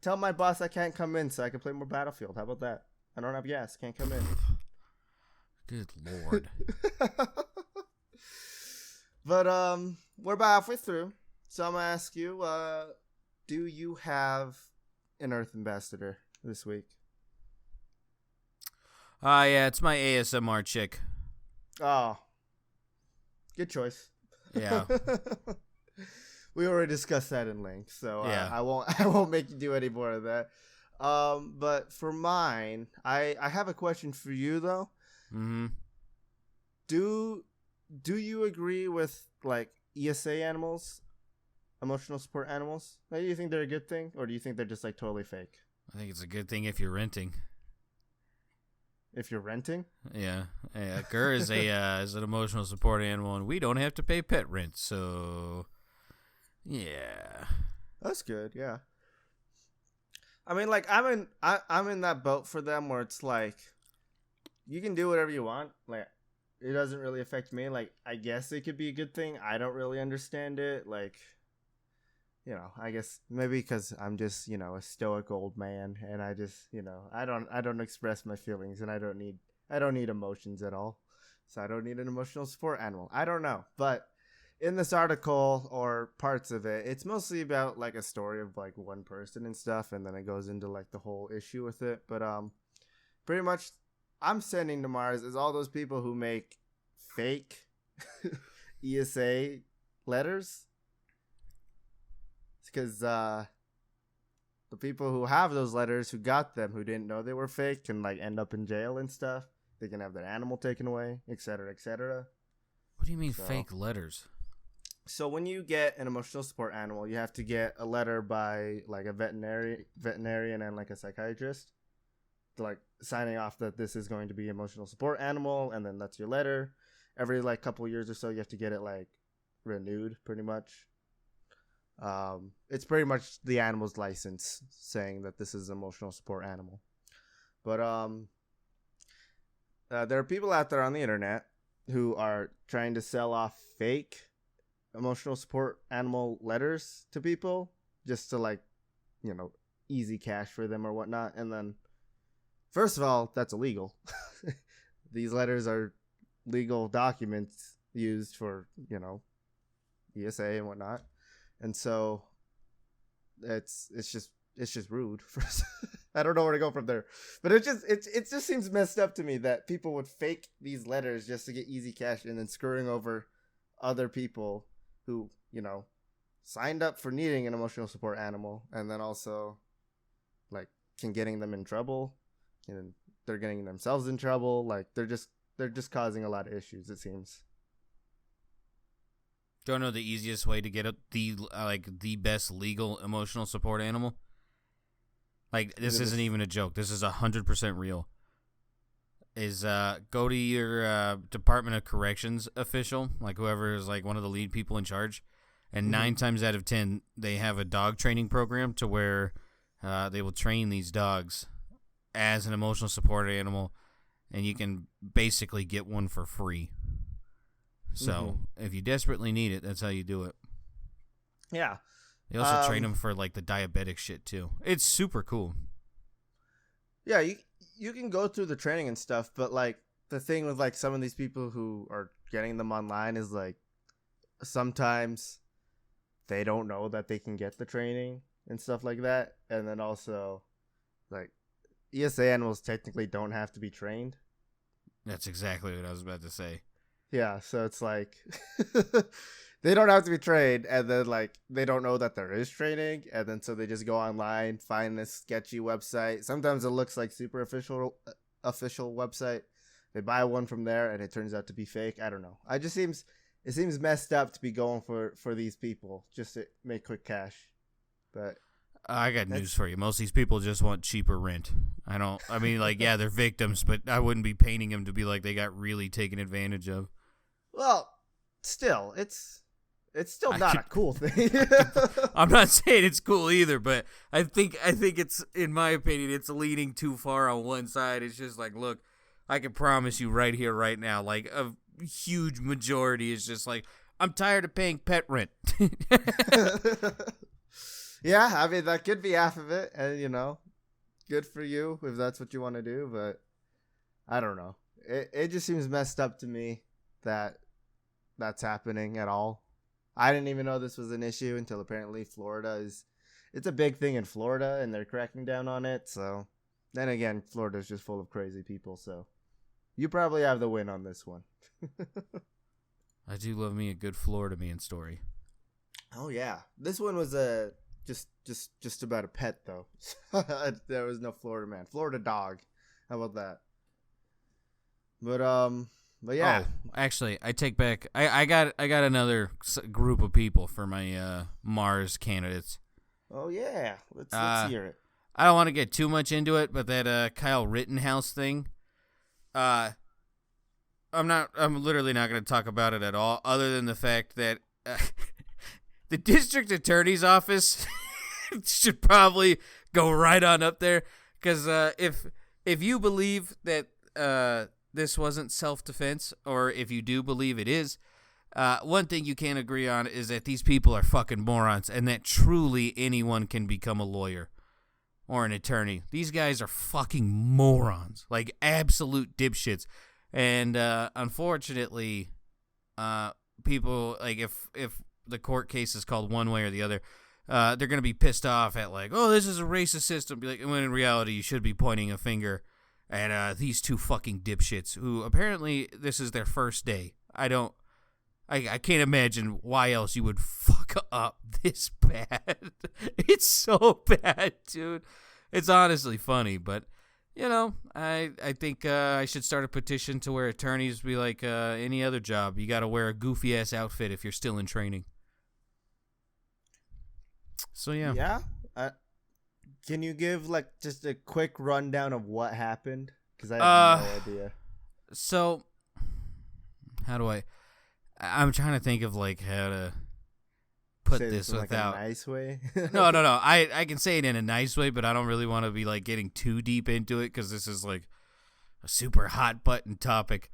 tell my boss I can't come in so I can play more Battlefield. How about that? I don't have gas. Can't come in. Good lord. But we're about halfway through, so I'm gonna ask you: do you have an Earth Ambassador this week? Yeah, it's my ASMR chick. Oh, good choice. Yeah. We already discussed that in length, so yeah. I won't make you do any more of that. But for mine, I have a question for you though. Mm-hmm. Do you agree with like ESA animals, emotional support animals? Like, do you think they're a good thing, or do you think they're just like totally fake? I think it's a good thing if you're renting. If you're renting? Yeah. Gur is is an emotional support animal, and we don't have to pay pet rent, so yeah. That's good, yeah. I mean, like I'm in that boat for them where it's like you can do whatever you want. Like it doesn't really affect me. Like I guess it could be a good thing. I don't really understand it. Like, you know, I guess maybe because I'm just, you know, a stoic old man, and I just, you know, I don't express my feelings, and I don't need emotions at all, so I don't need an emotional support animal. I don't know, but in this article or parts of it, it's mostly about like a story of like one person and stuff, and then it goes into like the whole issue with it. But pretty much, I'm sending to Mars is all those people who make fake ESA letters. Because the people who have those letters, who got them, who didn't know they were fake, can like end up in jail and stuff. They can have their animal taken away, etc., etc. What do you mean fake letters? So when you get an emotional support animal, you have to get a letter by like a veterinarian and like a psychiatrist, like signing off that this is going to be emotional support animal, and then that's your letter. Every like couple years or so, you have to get it like renewed, pretty much. It's pretty much the animal's license saying that this is an emotional support animal. But there are people out there on the internet who are trying to sell off fake emotional support animal letters to people just to like, easy cash for them or whatnot. And then, first of all, that's illegal. These letters are legal documents used for, ESA and whatnot. And so it's just rude. I don't know where to go from there, but it just seems messed up to me that people would fake these letters just to get easy cash and then screwing over other people who, signed up for needing an emotional support animal, and then also like getting them in trouble, and they're getting themselves in trouble. Like they're just causing a lot of issues, it seems. Don't know the easiest way to get the best legal emotional support animal. Like this isn't even a joke. This is 100% real. Is go to your Department of Corrections official, like whoever is like one of the lead people in charge, and 9 times out of 10 they have a dog training program to where they will train these dogs as an emotional support animal, and you can basically get one for free. So if you desperately need it, that's how you do it. Yeah. They also train them for like the diabetic shit too. It's super cool. Yeah, you can go through the training and stuff, but like the thing with like some of these people who are getting them online is like sometimes they don't know that they can get the training and stuff like that. And then also like ESA animals technically don't have to be trained. That's exactly what I was about to say. Yeah, so it's like they don't have to be trained, and then like they don't know that there is training, and then so they just go online, find this sketchy website. Sometimes it looks like super official website. They buy one from there, and it turns out to be fake. I don't know. It seems messed up to be going for these people just to make quick cash. But I got news for you. Most of these people just want cheaper rent. Yeah, they're victims, but I wouldn't be painting them to be like they got really taken advantage of. Well, still, it's still not a cool thing. I'm not saying it's cool either, but I think it's, in my opinion, it's leaning too far on one side. It's just like, look, I can promise you right here, right now, like a huge majority is just like, I'm tired of paying pet rent. Yeah, I mean, that could be half of it, and good for you if that's what you want to do, but I don't know. It just seems messed up to me that that's happening at all. I didn't even know this was an issue until apparently it's a big thing in Florida, and they're cracking down on it. So then again, Florida's just full of crazy people, so you probably have the win on this one. I do love me a good Florida man story. Oh yeah, this one was just about a pet though. There was no Florida man, Florida dog. How about that? But yeah. Oh, actually, I take back. I got another group of people for my Mars candidates. Oh yeah, let's hear it. I don't want to get too much into it, but that Kyle Rittenhouse thing. I'm literally not going to talk about it at all, other than the fact that the district attorney's office should probably go right on up there, because if you believe that this wasn't self-defense, or if you do believe it is, one thing you can't agree on is that these people are fucking morons, and that truly anyone can become a lawyer or an attorney. These guys are fucking morons, like absolute dipshits. And unfortunately, people, like, if the court case is called one way or the other, they're gonna be pissed off at like, oh, this is a racist system. Be like, when in reality, you should be pointing a finger at these two fucking dipshits who apparently this is their first day. I can't imagine why else you would fuck up this bad. It's so bad, dude. It's honestly funny, but I think I should start a petition to where attorneys be like any other job. You got to wear a goofy ass outfit if you're still in training. So yeah. Yeah. Can you give like just a quick rundown of what happened? Because I have no idea. So, how do I'm trying to think of like how to put this without like a nice way. No. I can say it in a nice way, but I don't really want to be like getting too deep into it because this is like a super hot button topic.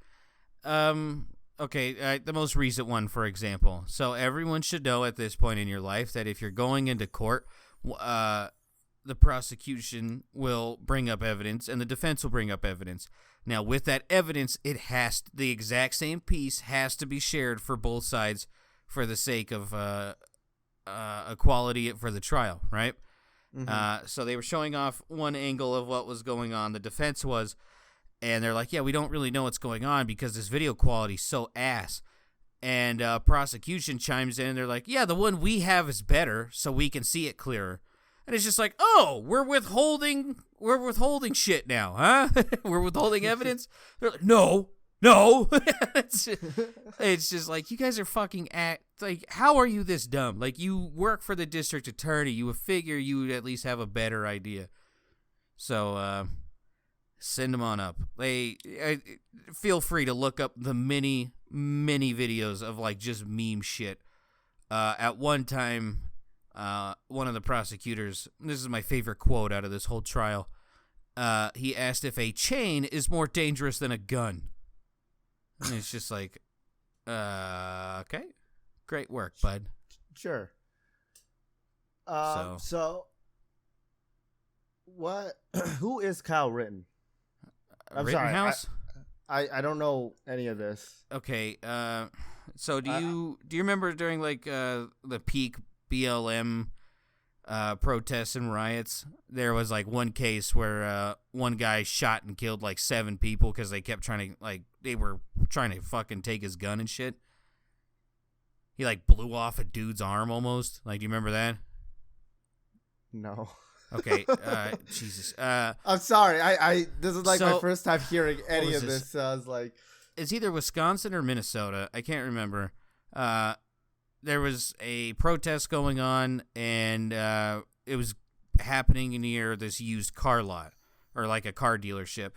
okay, the most recent one, for example. So everyone should know at this point in your life that if you're going into court, the prosecution will bring up evidence and the defense will bring up evidence. Now, with that evidence, the exact same piece has to be shared for both sides for the sake of equality for the trial, right? Mm-hmm. So they were showing off one angle of what was going on. The defense was, and they're like, yeah, we don't really know what's going on because this video quality is so ass. And prosecution chimes in and they're like, yeah, the one we have is better so we can see it clearer. And it's just like, oh, we're withholding shit now, huh? We're withholding evidence? They're like, no. it's just like, you guys are fucking like, how are you this dumb? Like, you work for the district attorney. You would figure you would at least have a better idea. So, send them on up. Feel free to look up the many videos of, like, just meme shit. At one time, one of the prosecutors, this is my favorite quote out of this whole trial, he asked if a chain is more dangerous than a gun. And it's just like, okay, great work, bud. Sure. So what? Who is Kyle Ritten? I'm Rittenhouse? sorry. I don't know any of this. Okay. So do you remember during like the peak BLM protests and riots, there was like one case where one guy shot and killed like 7 people because they kept trying to fucking take his gun and shit. He like blew off a dude's arm almost. Like, do you remember that? No. Okay. Jesus. I'm sorry. I this is like my first time hearing any of this. So I was like, it's either Wisconsin or Minnesota. I can't remember. There was a protest going on, and it was happening near this used car lot, or like a car dealership,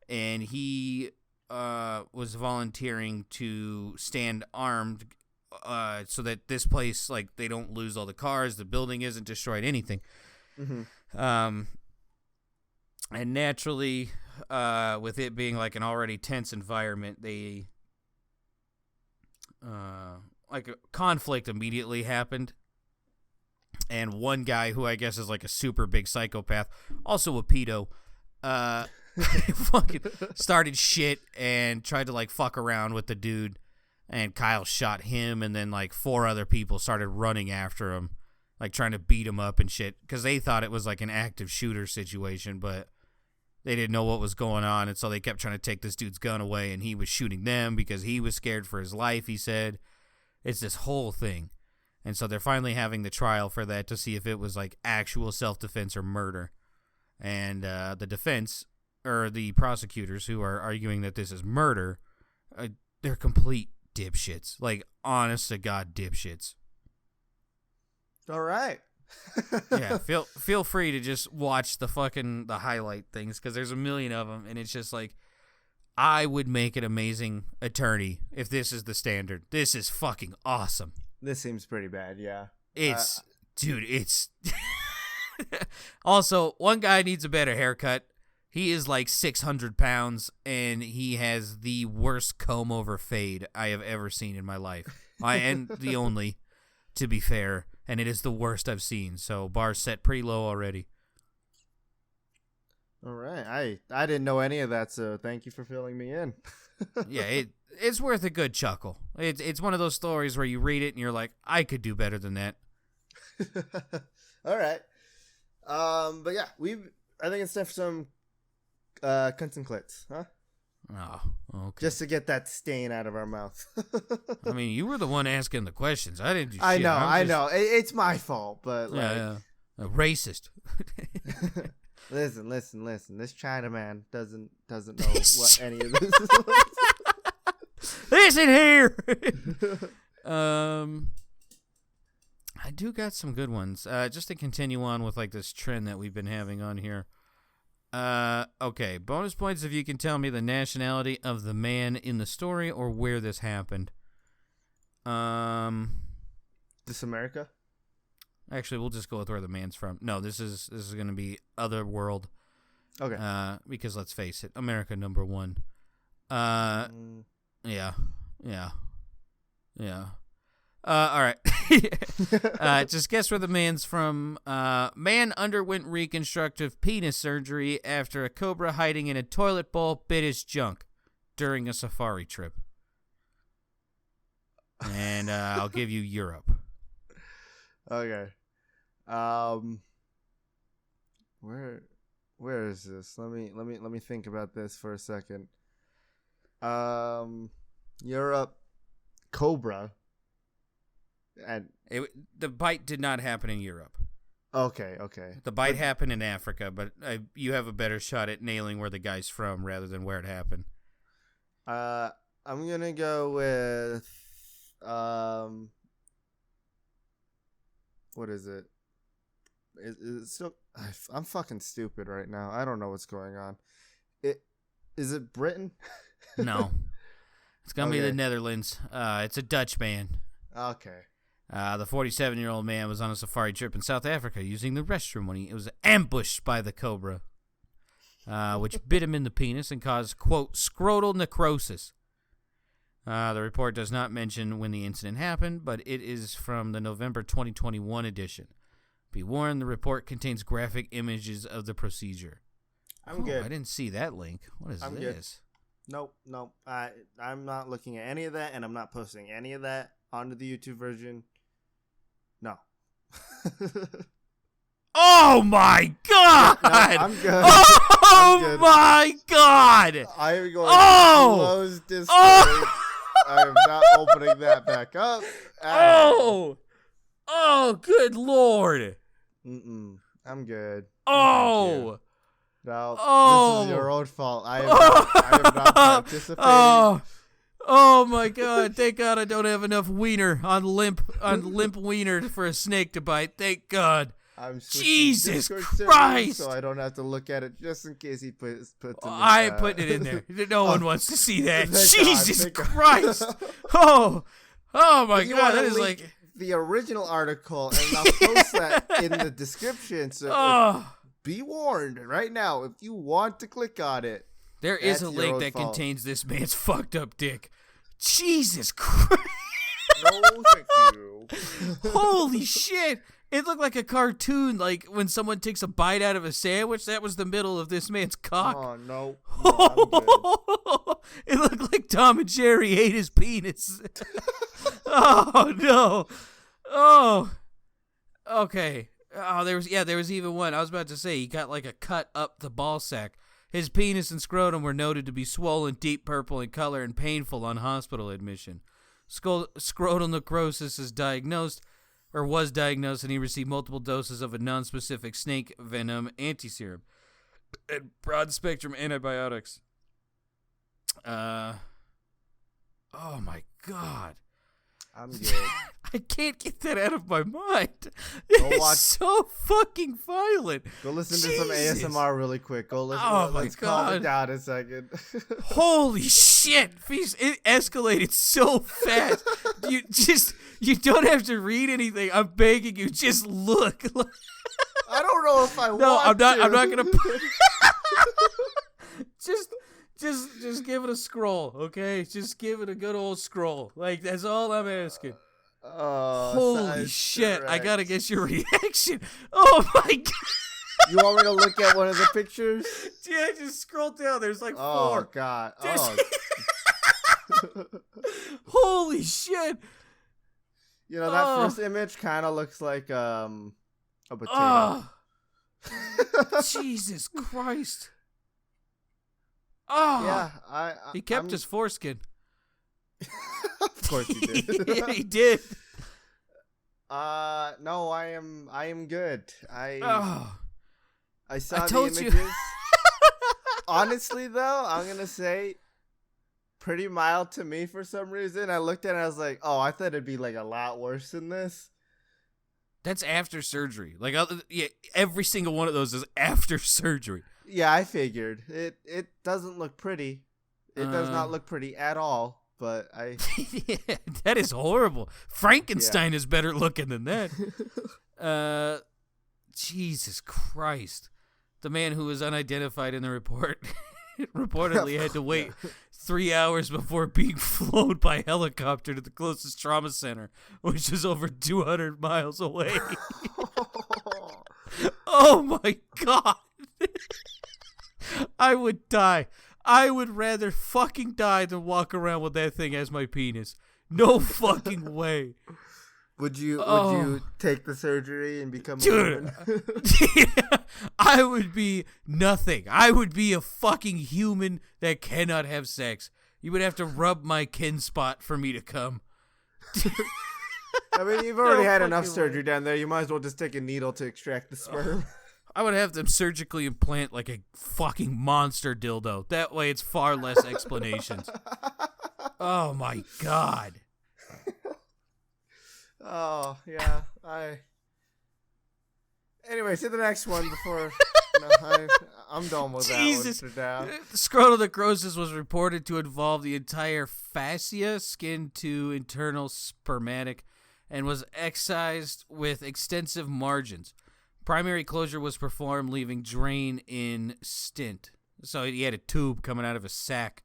and he was volunteering to stand armed so that this place, like, they don't lose all the cars, the building isn't destroyed, anything. Mm-hmm. And naturally, with it being like an already tense environment, they like a conflict immediately happened, and one guy who I guess is like a super big psychopath, also a pedo, fucking started shit and tried to like fuck around with the dude, and Kyle shot him, and then like 4 other people started running after him, like trying to beat him up and shit, because they thought it was like an active shooter situation, but they didn't know what was going on, and so they kept trying to take this dude's gun away, and he was shooting them because he was scared for his life, he said. It's this whole thing. And so they're finally having the trial for that to see if it was like actual self-defense or murder. And the defense, or the prosecutors who are arguing that this is murder, they're complete dipshits. Like, honest to God dipshits. All right. Yeah, feel free to just watch the highlight things, because there's a million of them, and it's just like, I would make an amazing attorney if this is the standard. This is fucking awesome. This seems pretty bad, yeah. It's also, one guy needs a better haircut. He is like 600 pounds, and he has the worst comb-over fade I have ever seen in my life. And the only, to be fair, and it is the worst I've seen, so bar's set pretty low already. All right. I didn't know any of that, so thank you for filling me in. Yeah, it's worth a good chuckle. It's one of those stories where you read it and you're like, I could do better than that. All right. But yeah, I think it's time for some cunts and clits, huh? Oh, okay. Just to get that stain out of our mouth. I mean, you were the one asking the questions. I didn't do shit. I know. It's my fault, but like... Yeah. A racist. Listen. This Chinaman doesn't know what any of this is. Listen here. I do got some good ones. Just to continue on with like this trend that we've been having on here. Okay. Bonus points if you can tell me the nationality of the man in the story or where this happened. This America? Actually, we'll just go with where the man's from. No, this is going to be other world. Okay. Because let's face it, America #1. Yeah. Yeah. All right. Just guess where the man's from. Man underwent reconstructive penis surgery after a cobra hiding in a toilet bowl bit his junk during a safari trip. And I'll give you Europe. Okay. Where is this? Let me think about this for a second. Europe, cobra, and the bite did not happen in Europe. Okay. The bite happened in Africa, but you have a better shot at nailing where the guy's from rather than where it happened. I'm gonna go with what is it? Is it still? I'm fucking stupid right now. I don't know what's going on. Is it Britain? No, it's gonna be the Netherlands. It's a Dutch man. Okay. The 47-year-old man was on a safari trip in South Africa using the restroom when he was ambushed by the cobra, which bit him in the penis and caused, quote, scrotal necrosis. The report does not mention when the incident happened, but it is from the November 2021 edition. Be warned, the report contains graphic images of the procedure. I'm good. I didn't see that link. What is this? Good. Nope. I'm not looking at any of that, and I'm not posting any of that onto the YouTube version. No. Oh my God! No, I'm good. Oh I'm good. My God! I am going to close Discord. I am not opening that back up. Oh, good Lord. I'm good. Oh. No, this is your own fault. I am not participating. Oh my God! Thank God I don't have enough wiener on limp wiener for a snake to bite. Thank God. I'm Jesus Discord Christ! so I don't have to look at it just in case he puts. I ain't putting it in there. No one wants to see that. Thank Jesus God, Christ! Oh my God! That is like the original article, and I'll post that in the description. So be warned right now if you want to click on it. There is a link that contains this man's fucked up dick. Jesus Christ! No, thank you. Holy shit! It looked like a cartoon, like when someone takes a bite out of a sandwich. That was the middle of this man's cock. Oh, no I'm good. It looked like Tom and Jerry ate his penis. Oh, no. Oh. Okay. Oh, there was even one. I was about to say, he got like a cut up the ball sack. His penis and scrotum were noted to be swollen, deep purple in color, and painful on hospital admission. Scrotal necrosis was diagnosed, and he received multiple doses of a nonspecific snake venom antiserum and broad-spectrum antibiotics. Oh, my God. I'm good. I can't get that out of my mind. Watch. So fucking violent. Go listen to some ASMR really quick. Go listen. Oh my Let's God. calm it down a second. Holy shit. It escalated so fast. You don't have to read anything. I'm begging you. Just look. I don't know if I want to. No, I'm not going to. Just give it a scroll, okay? Just give it a good old scroll. Like, that's all I'm asking. Oh, holy shit. Correct. I gotta get your reaction. Oh my God. You want me to look at one of the pictures? Yeah, just scroll down. There's like 4. Oh, God. Oh. Holy shit. You know, that first image kind of looks like a potato. Jesus Christ. Oh. Yeah, he kept his foreskin. Of course he did. Yeah, he did. No, I am good. I saw the told images. You. Honestly, though, I'm gonna say pretty mild to me for some reason. I looked at it and I was like, oh, I thought it'd be like a lot worse than this. That's after surgery. Like, yeah, every single one of those is after surgery. Yeah, I figured. It doesn't look pretty. It does not look pretty at all. But yeah, that is horrible. Frankenstein is better looking than that. Jesus Christ. The man who was unidentified in the report reportedly had to wait 3 hours before being flown by helicopter to the closest trauma center, which is over 200 miles away. Oh my God. I would die. I would rather fucking die than walk around with that thing as my penis. No fucking way. Would you take the surgery and become a woman? I would be nothing. I would be a fucking human that cannot have sex. You would have to rub my kin spot for me to come. I mean, you've already had enough surgery down there. You might as well just take a needle to extract the sperm. I would have them surgically implant like a fucking monster dildo. That way it's far less explanations. Oh my God. Oh, yeah. Anyway, to the next one before... I'm done with Jesus. that one. Scrotal necrosis was reported to involve the entire fascia, skin to internal spermatic, and was excised with extensive margins. Primary closure was performed, leaving drain in stint. So he had a tube coming out of a sac.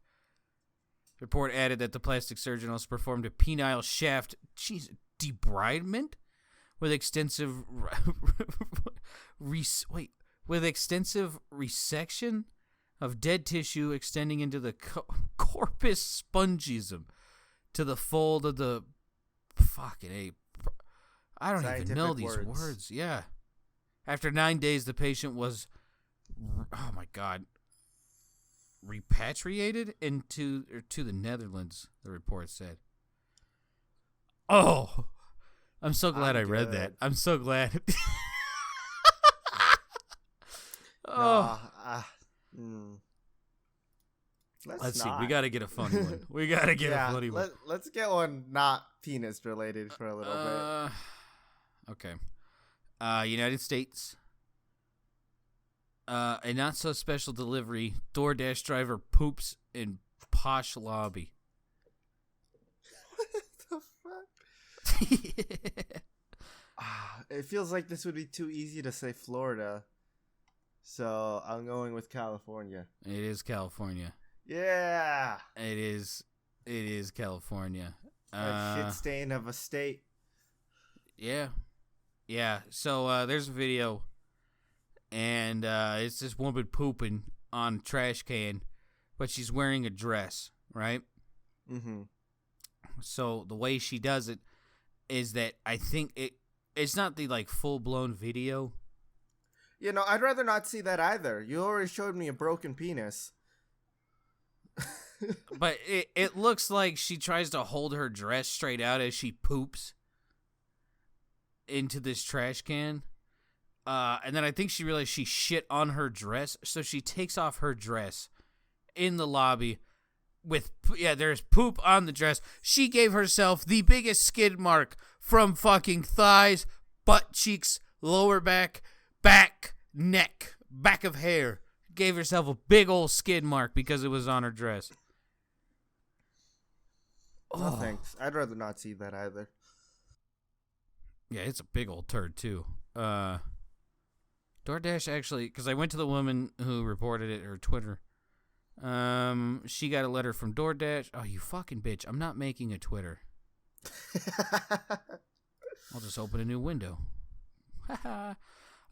The report added that the plastic surgeon also performed a penile shaft debridement with extensive resection of dead tissue extending into the corpus spongiosum to the fold of the fucking ape. I don't even know these words. Yeah. After 9 days, the patient was, oh my God, repatriated to the Netherlands, the report said. Oh, I'm so glad I read that. I'm so glad. Let's see. We got to get a funny one. We got to get a funny one. Let's get one not penis related for a little bit. Okay. United States. A not so special delivery. DoorDash driver poops in posh lobby. What the fuck? It feels like this would be too easy to say Florida. So I'm going with California. It is California. Yeah. It is California. That shit stain of a state. Yeah. Yeah. So there's a video, and it's this woman pooping on a trash can, but she's wearing a dress, right? Mm-hmm. So the way she does it is that I think it's not the like full blown video. You know, I'd rather not see that either. You already showed me a broken penis. But it looks like she tries to hold her dress straight out as she poops into this trash can. And then I think she realized she shit on her dress, so she takes off her dress in the lobby with, there's poop on the dress. She gave herself the biggest skid mark from fucking thighs, butt cheeks, lower back, neck, back of hair. Gave herself a big old skid mark because it was on her dress. No thanks. I'd rather not see that either. Yeah, it's a big old turd too. DoorDash actually, because I went to the woman who reported it, her Twitter. She got a letter from DoorDash. Oh, you fucking bitch. I'm not making a Twitter. I'll just open a new window.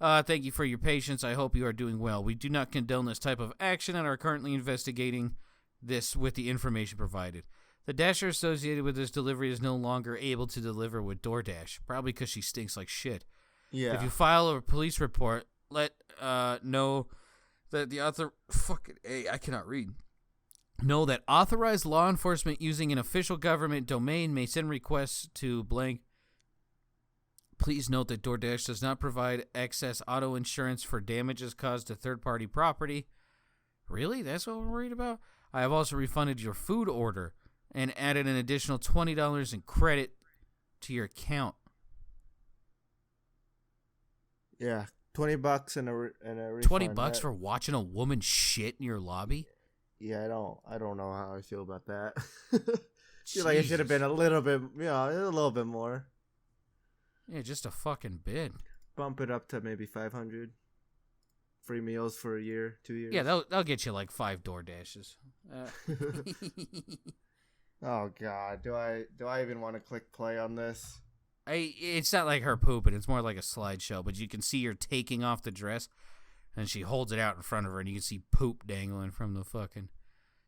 Thank you for your patience. I hope you are doing well. We do not condone this type of action and are currently investigating this with the information provided. The Dasher associated with this delivery is no longer able to deliver with DoorDash, probably because she stinks like shit. Yeah. If you file a police report, let know that the I cannot read. Know that authorized law enforcement using an official government domain may send requests to blank. Please note that DoorDash does not provide excess auto insurance for damages caused to third-party property. Really? That's what we're worried about? I have also refunded your food order and added an additional $20 in credit to your account. Yeah, $20 and a refund. $20 for watching a woman shit in your lobby? Yeah, I don't know how I feel about that. I feel like it should have been a little bit more. Yeah, just a fucking bid. Bump it up to maybe 500. free meals for a year, 2 years. Yeah, they'll get you like 5 door dashes. Oh God, do I even want to click play on this? It's not like her pooping. It's more like a slideshow. But you can see her taking off the dress, and she holds it out in front of her, and you can see poop dangling from the fucking.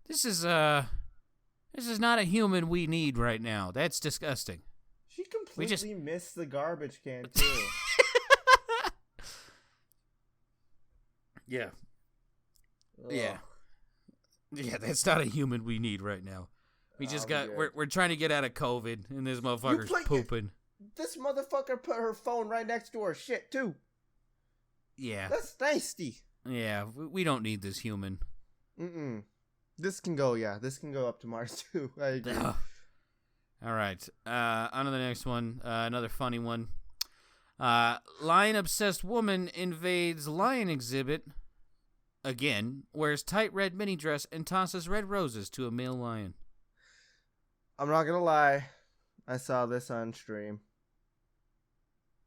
This is not a human we need right now. That's disgusting. She completely missed the garbage can too. Yeah. Yeah. Yeah, that's not a human we need right now. We just we're trying to get out of COVID, and this motherfucker's pooping. This motherfucker put her phone right next to her shit too. Yeah. That's nasty. Yeah, we don't need this human. This can go up to Mars too. I agree. All right. On to the next one. Another funny one. Lion-obsessed woman invades lion exhibit. Again, wears tight red mini dress and tosses red roses to a male lion. I'm not gonna lie. I saw this on stream.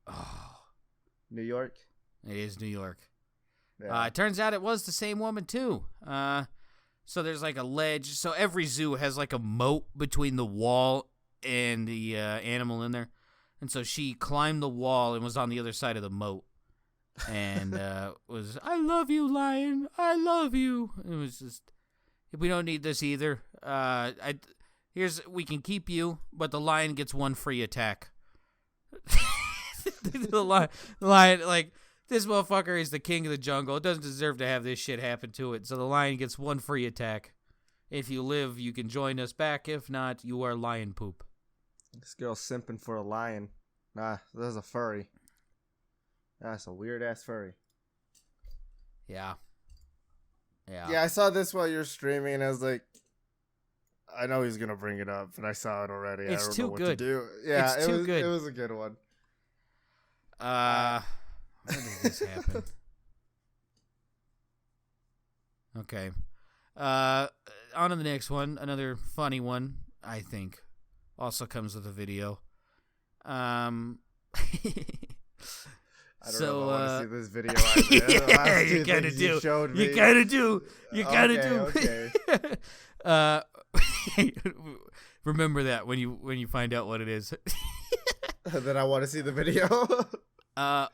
Oh. New York? It is New York. Yeah. It turns out it was the same woman, too. So there's like a ledge. So every zoo has like a moat between the wall and the animal in there. And so she climbed the wall and was on the other side of the moat. And was, I love you, lion. I love you. It was just, we don't need this either. We can keep you, but the lion gets one free attack. the lion, like, this motherfucker is the king of the jungle. It doesn't deserve to have this shit happen to it. So the lion gets one free attack. If you live, you can join us back. If not, you are lion poop. This girl's simping for a lion. Nah, that's a furry. That's a weird-ass furry. Yeah. Yeah, I saw this while you were streaming, and I was like, I know he's going to bring it up, but I saw it already. It's I don't too know what good. to do. Yeah, it's too good. It was a good one. When did this happen? Okay. On to the next one. Another funny one, I think. Also comes with a video. I don't So, know if I want to see this video either. Yeah, you gotta do. You gotta do. You gotta do. Okay. Remember that when you find out what it is. Then I want to see the video.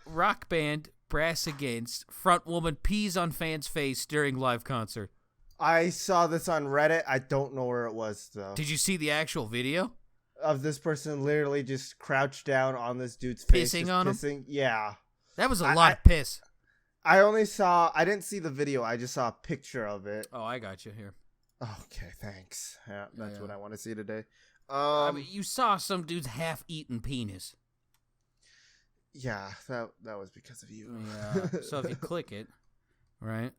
Rock band Brass Against front woman pees on fan's face during live concert. I saw this on Reddit. I don't know where it was though. Did you see the actual video of this person literally just crouched down on this dude's face, pissing on him? Yeah, that was a lot of piss. I didn't see the video. I just saw a picture of it. Oh, I got you here. Okay, thanks. Yeah, that's what I want to see today. I mean, you saw some dude's half-eaten penis. Yeah, that was because of you. Yeah. So if you click it, right?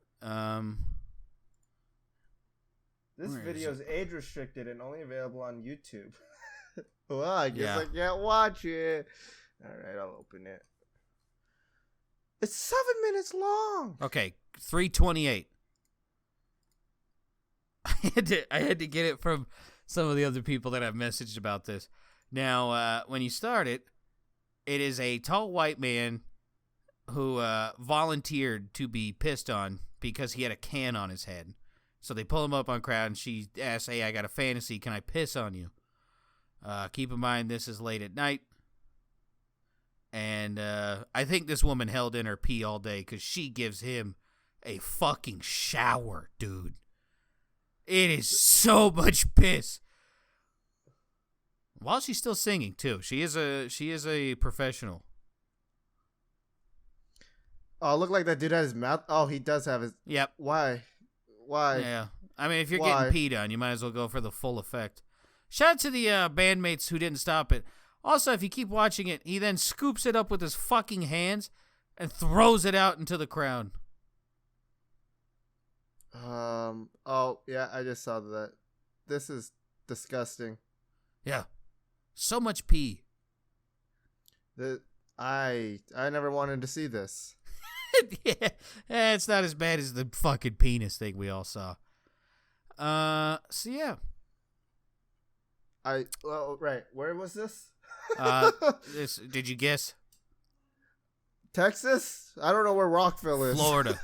This video is age restricted and only available on YouTube. Well, I guess I can't watch it. All right, I'll open it. It's 7 minutes long. Okay, 3:28. I had to get it from some of the other people that I've messaged about this. Now, when you start it, it is a tall white man who volunteered to be pissed on because he had a can on his head. So they pull him up on crowd, and she asks, "Hey, I got a fantasy. Can I piss on you?" Keep in mind, this is late at night. And I think this woman held in her pee all day because she gives him a fucking shower, dude. It is so much piss. While she's still singing, too. She is a professional. Oh, look like that dude had his mouth. Oh, he does have his. Yep. Why? Yeah. I mean, if you're getting peed on, you might as well go for the full effect. Shout out to the bandmates who didn't stop it. Also, if you keep watching it, he then scoops it up with his fucking hands and throws it out into the crowd. Oh, yeah, I just saw that. This is disgusting. Yeah. So much pee. I never wanted to see this. Yeah, it's not as bad as the fucking penis thing we all saw. So yeah. Right. Where was this? Did you guess? Texas? I don't know where Rockville is. Florida.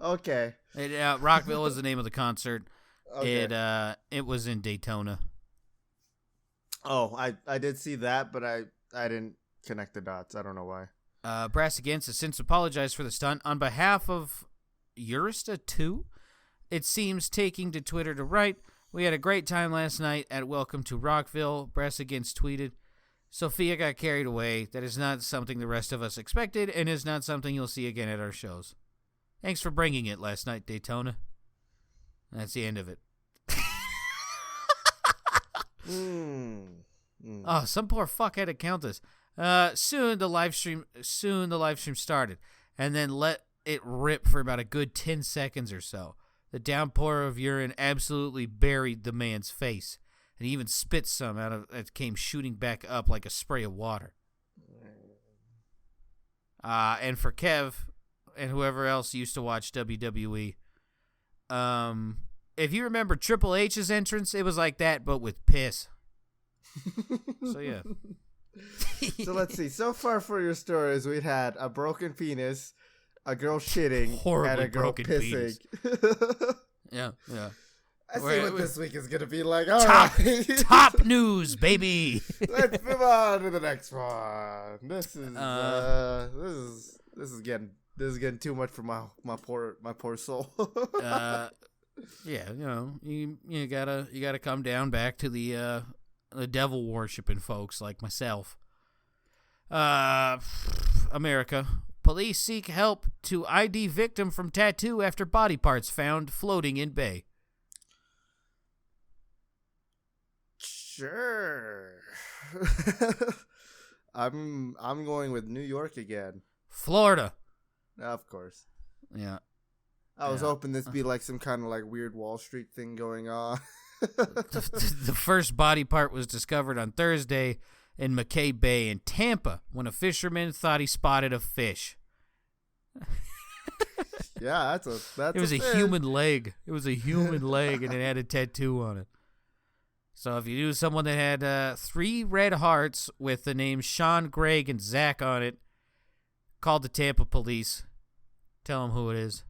Okay. Rockville was the name of the concert. Okay. It was in Daytona. Oh, I did see that, but I didn't connect the dots. I don't know why. Brass Against has since apologized for the stunt on behalf of Eurista 2. It seems taking to Twitter to write, "We had a great time last night at Welcome to Rockville." Brass Against tweeted, "Sophia got carried away. That is not something the rest of us expected and is not something you'll see again at our shows. Thanks for bringing it last night, Daytona." That's the end of it. Oh, some poor fuck had to count this. Soon the live stream started, and then let it rip for about a good 10 seconds or so. The downpour of urine absolutely buried the man's face, and he even spit some out of it, came shooting back up like a spray of water. And for Kev and whoever else used to watch WWE, if you remember Triple H's entrance, it was like that, but with piss. So, yeah. So, let's see. So far for your stories, we've had a broken penis, a girl shitting, Horribly and a girl broken pissing. Yeah. I see what this week is going to be like. All top, right. top news, baby. Let's move on to the next one. This is getting too much for my poor soul. Yeah, you gotta come down back to the devil worshiping folks like myself. America. Police seek help to ID victim from tattoo after body parts found floating in bay. Sure. I'm going with New York again. Florida. Of course. Yeah. I was hoping this be like some kind of like weird Wall Street thing going on. The first body part was discovered on Thursday in McKay Bay in Tampa when a fisherman thought he spotted a fish. Yeah, that's it was a human leg. It was a human leg, and it had a tattoo on it. So if you knew someone that had 3 red hearts with the names Sean, Greg, and Zach on it, call the Tampa police. Tell them who it is.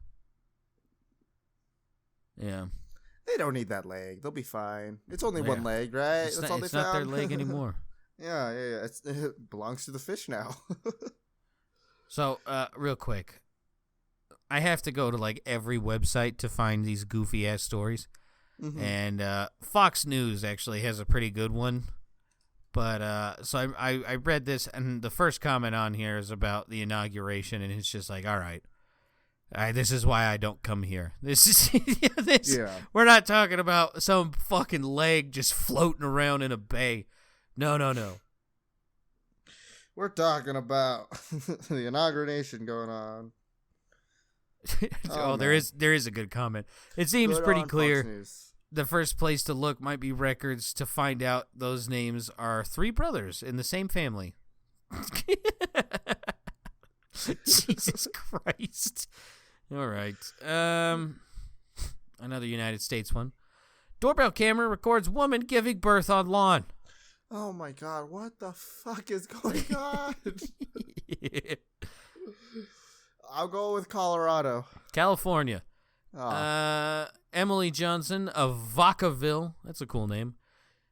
Yeah. They don't need that leg. They'll be fine. It's only one leg, right? It's That's all they found. not their leg anymore. Yeah. It belongs to the fish now. So, real quick, I have to go to like every website to find these goofy ass stories, and Fox News actually has a pretty good one. But so I read this, and the first comment on here is about the inauguration, and it's just like, all right, this is why I don't come here. This is We're not talking about some fucking leg just floating around in a bay. No. We're talking about the inauguration going on. There is a good comment. It seems pretty clear. The first place to look might be records to find out those names are 3 brothers in the same family. Jesus Christ. All right. Another United States one. Doorbell camera records woman giving birth on lawn. Oh my God, what the fuck is going on? Yeah. I'll go with Colorado. California. Oh. Emily Johnson of Vacaville, that's a cool name,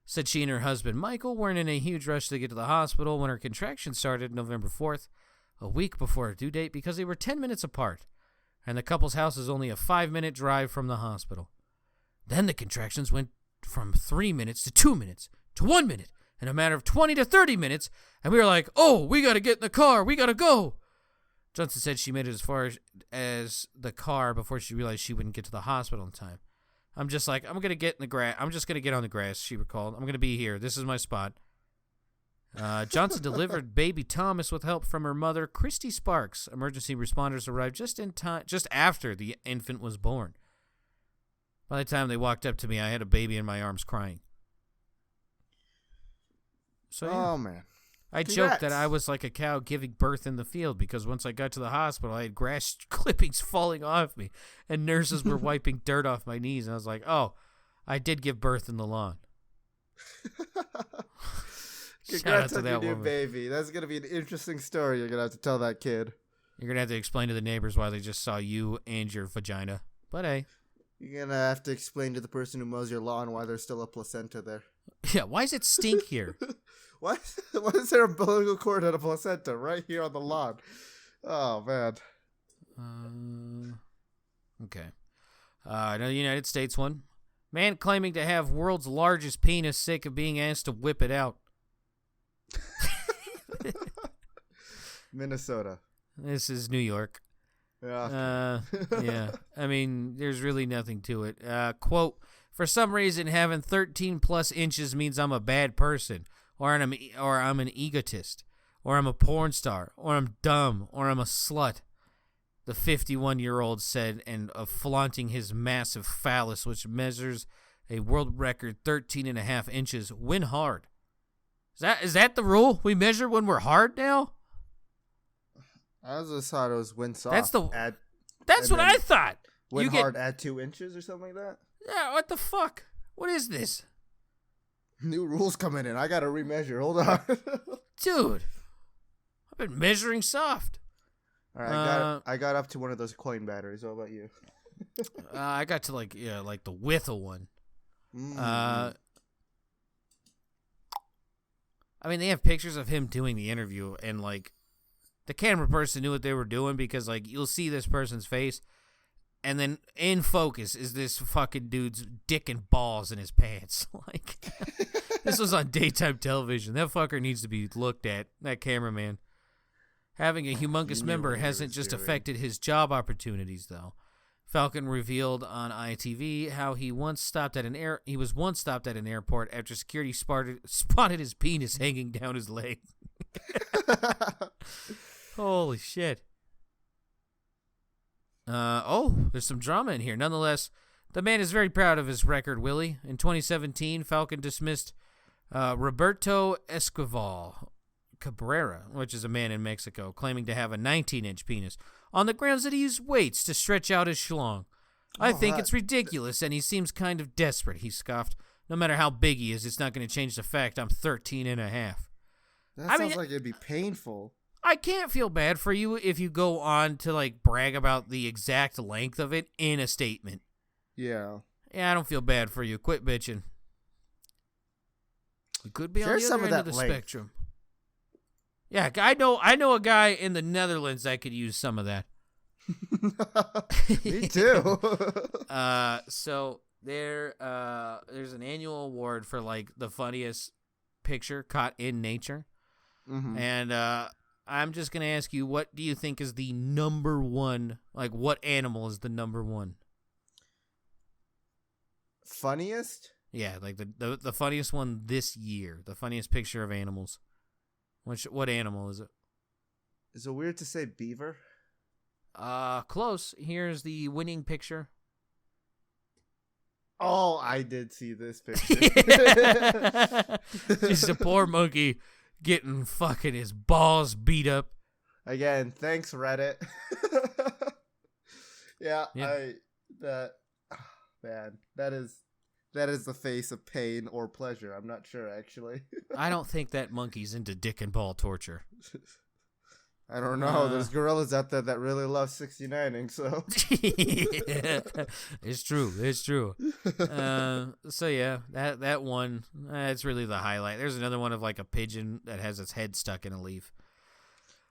said she and her husband Michael weren't in a huge rush to get to the hospital when her contractions started November 4th, a week before her due date, because they were 10 minutes apart, and the couple's house is only a 5-minute drive from the hospital. Then the contractions went from 3 minutes to 2 minutes to 1 minute in a matter of 20 to 30 minutes, and we were like, oh, we got to get in the car. We got to go. Johnson said she made it as far as the car before she realized she wouldn't get to the hospital in time. I'm just like, I'm going to get in the grass. I'm just going to get on the grass, she recalled. I'm going to be here. This is my spot. Johnson delivered baby Thomas with help from her mother, Christy Sparks. Emergency responders arrived just in time, just after the infant was born. By the time they walked up to me, I had a baby in my arms crying. So, yeah. Oh, man. I joked that I was like a cow giving birth in the field because once I got to the hospital, I had grass clippings falling off me, and nurses were wiping dirt off my knees. And I was like, oh, I did give birth in the lawn. Congrats on your new baby. That's going to be an interesting story you're going to have to tell that kid. You're going to have to explain to the neighbors why they just saw you and your vagina. But hey. You're going to have to explain to the person who mows your lawn why there's still a placenta there. Yeah, why does it stink here? Why is there a umbilical cord and a placenta right here on the lawn? Oh, man. Okay. Another United States one. Man claiming to have world's largest penis, sick of being asked to whip it out. Minnesota. This is New York. Yeah. Yeah. I mean, there's really nothing to it. Quote, for some reason, having 13 plus inches means I'm a bad person, or I'm an egotist, or I'm a porn star, or I'm dumb, or I'm a slut. The 51-year-old said, and flaunting his massive phallus, which measures a world record 13 and a half inches, when hard. Is that the rule? We measure when we're hard now? I just thought it was when soft. That's what I thought. When hard, add 2 inches or something like that? Yeah, what the fuck? What is this? New rules coming in. I gotta remeasure. Hold on. Dude, I've been measuring soft. All right, I got up to one of those coin batteries. What about you? I got to like the width of one. I mean, they have pictures of him doing the interview, and like the camera person knew what they were doing because like you'll see this person's face, and then in focus is this fucking dude's dick and balls in his pants. Like this was on daytime television. That fucker needs to be looked at. That cameraman. Having a humongous member hasn't just affected his job opportunities, though. Falcon revealed on ITV how he was once stopped at an airport after security spotted his penis hanging down his leg. Holy shit. There's some drama in here. Nonetheless, the man is very proud of his record, Willie. In 2017, Falcon dismissed Roberto Esquivel Cabrera, which is a man in Mexico, claiming to have a 19-inch penis, on the grounds that he used weights to stretch out his schlong. I think it's ridiculous, and he seems kind of desperate, he scoffed. No matter how big he is, it's not going to change the fact I'm 13 and a half. That sounds like it'd be painful. I can't feel bad for you if you go on to, like, brag about the exact length of it in a statement. Yeah. Yeah, I don't feel bad for you. Quit bitching. You could be on the other end of the spectrum. Yeah, I know a guy in the Netherlands that could use some of that. Me too. So there's an annual award for like the funniest picture caught in nature. Mm-hmm. And I'm just going to ask you, what do you think is the number one, like what animal is the number one? Funniest? Yeah, like the funniest one this year, the funniest picture of animals. What animal is it? Is it weird to say beaver? Close. Here's the winning picture. Oh, I did see this picture. Just a poor monkey getting fucking his balls beat up. Again, thanks Reddit. Yeah. Man, that is the face of pain or pleasure. I'm not sure, actually. I don't think that monkey's into dick and ball torture. I don't know. There's gorillas out there that really love 69ing, so. Yeah, it's true. It's true. So, yeah, that one, that's really the highlight. There's another one of, like, a pigeon that has its head stuck in a leaf.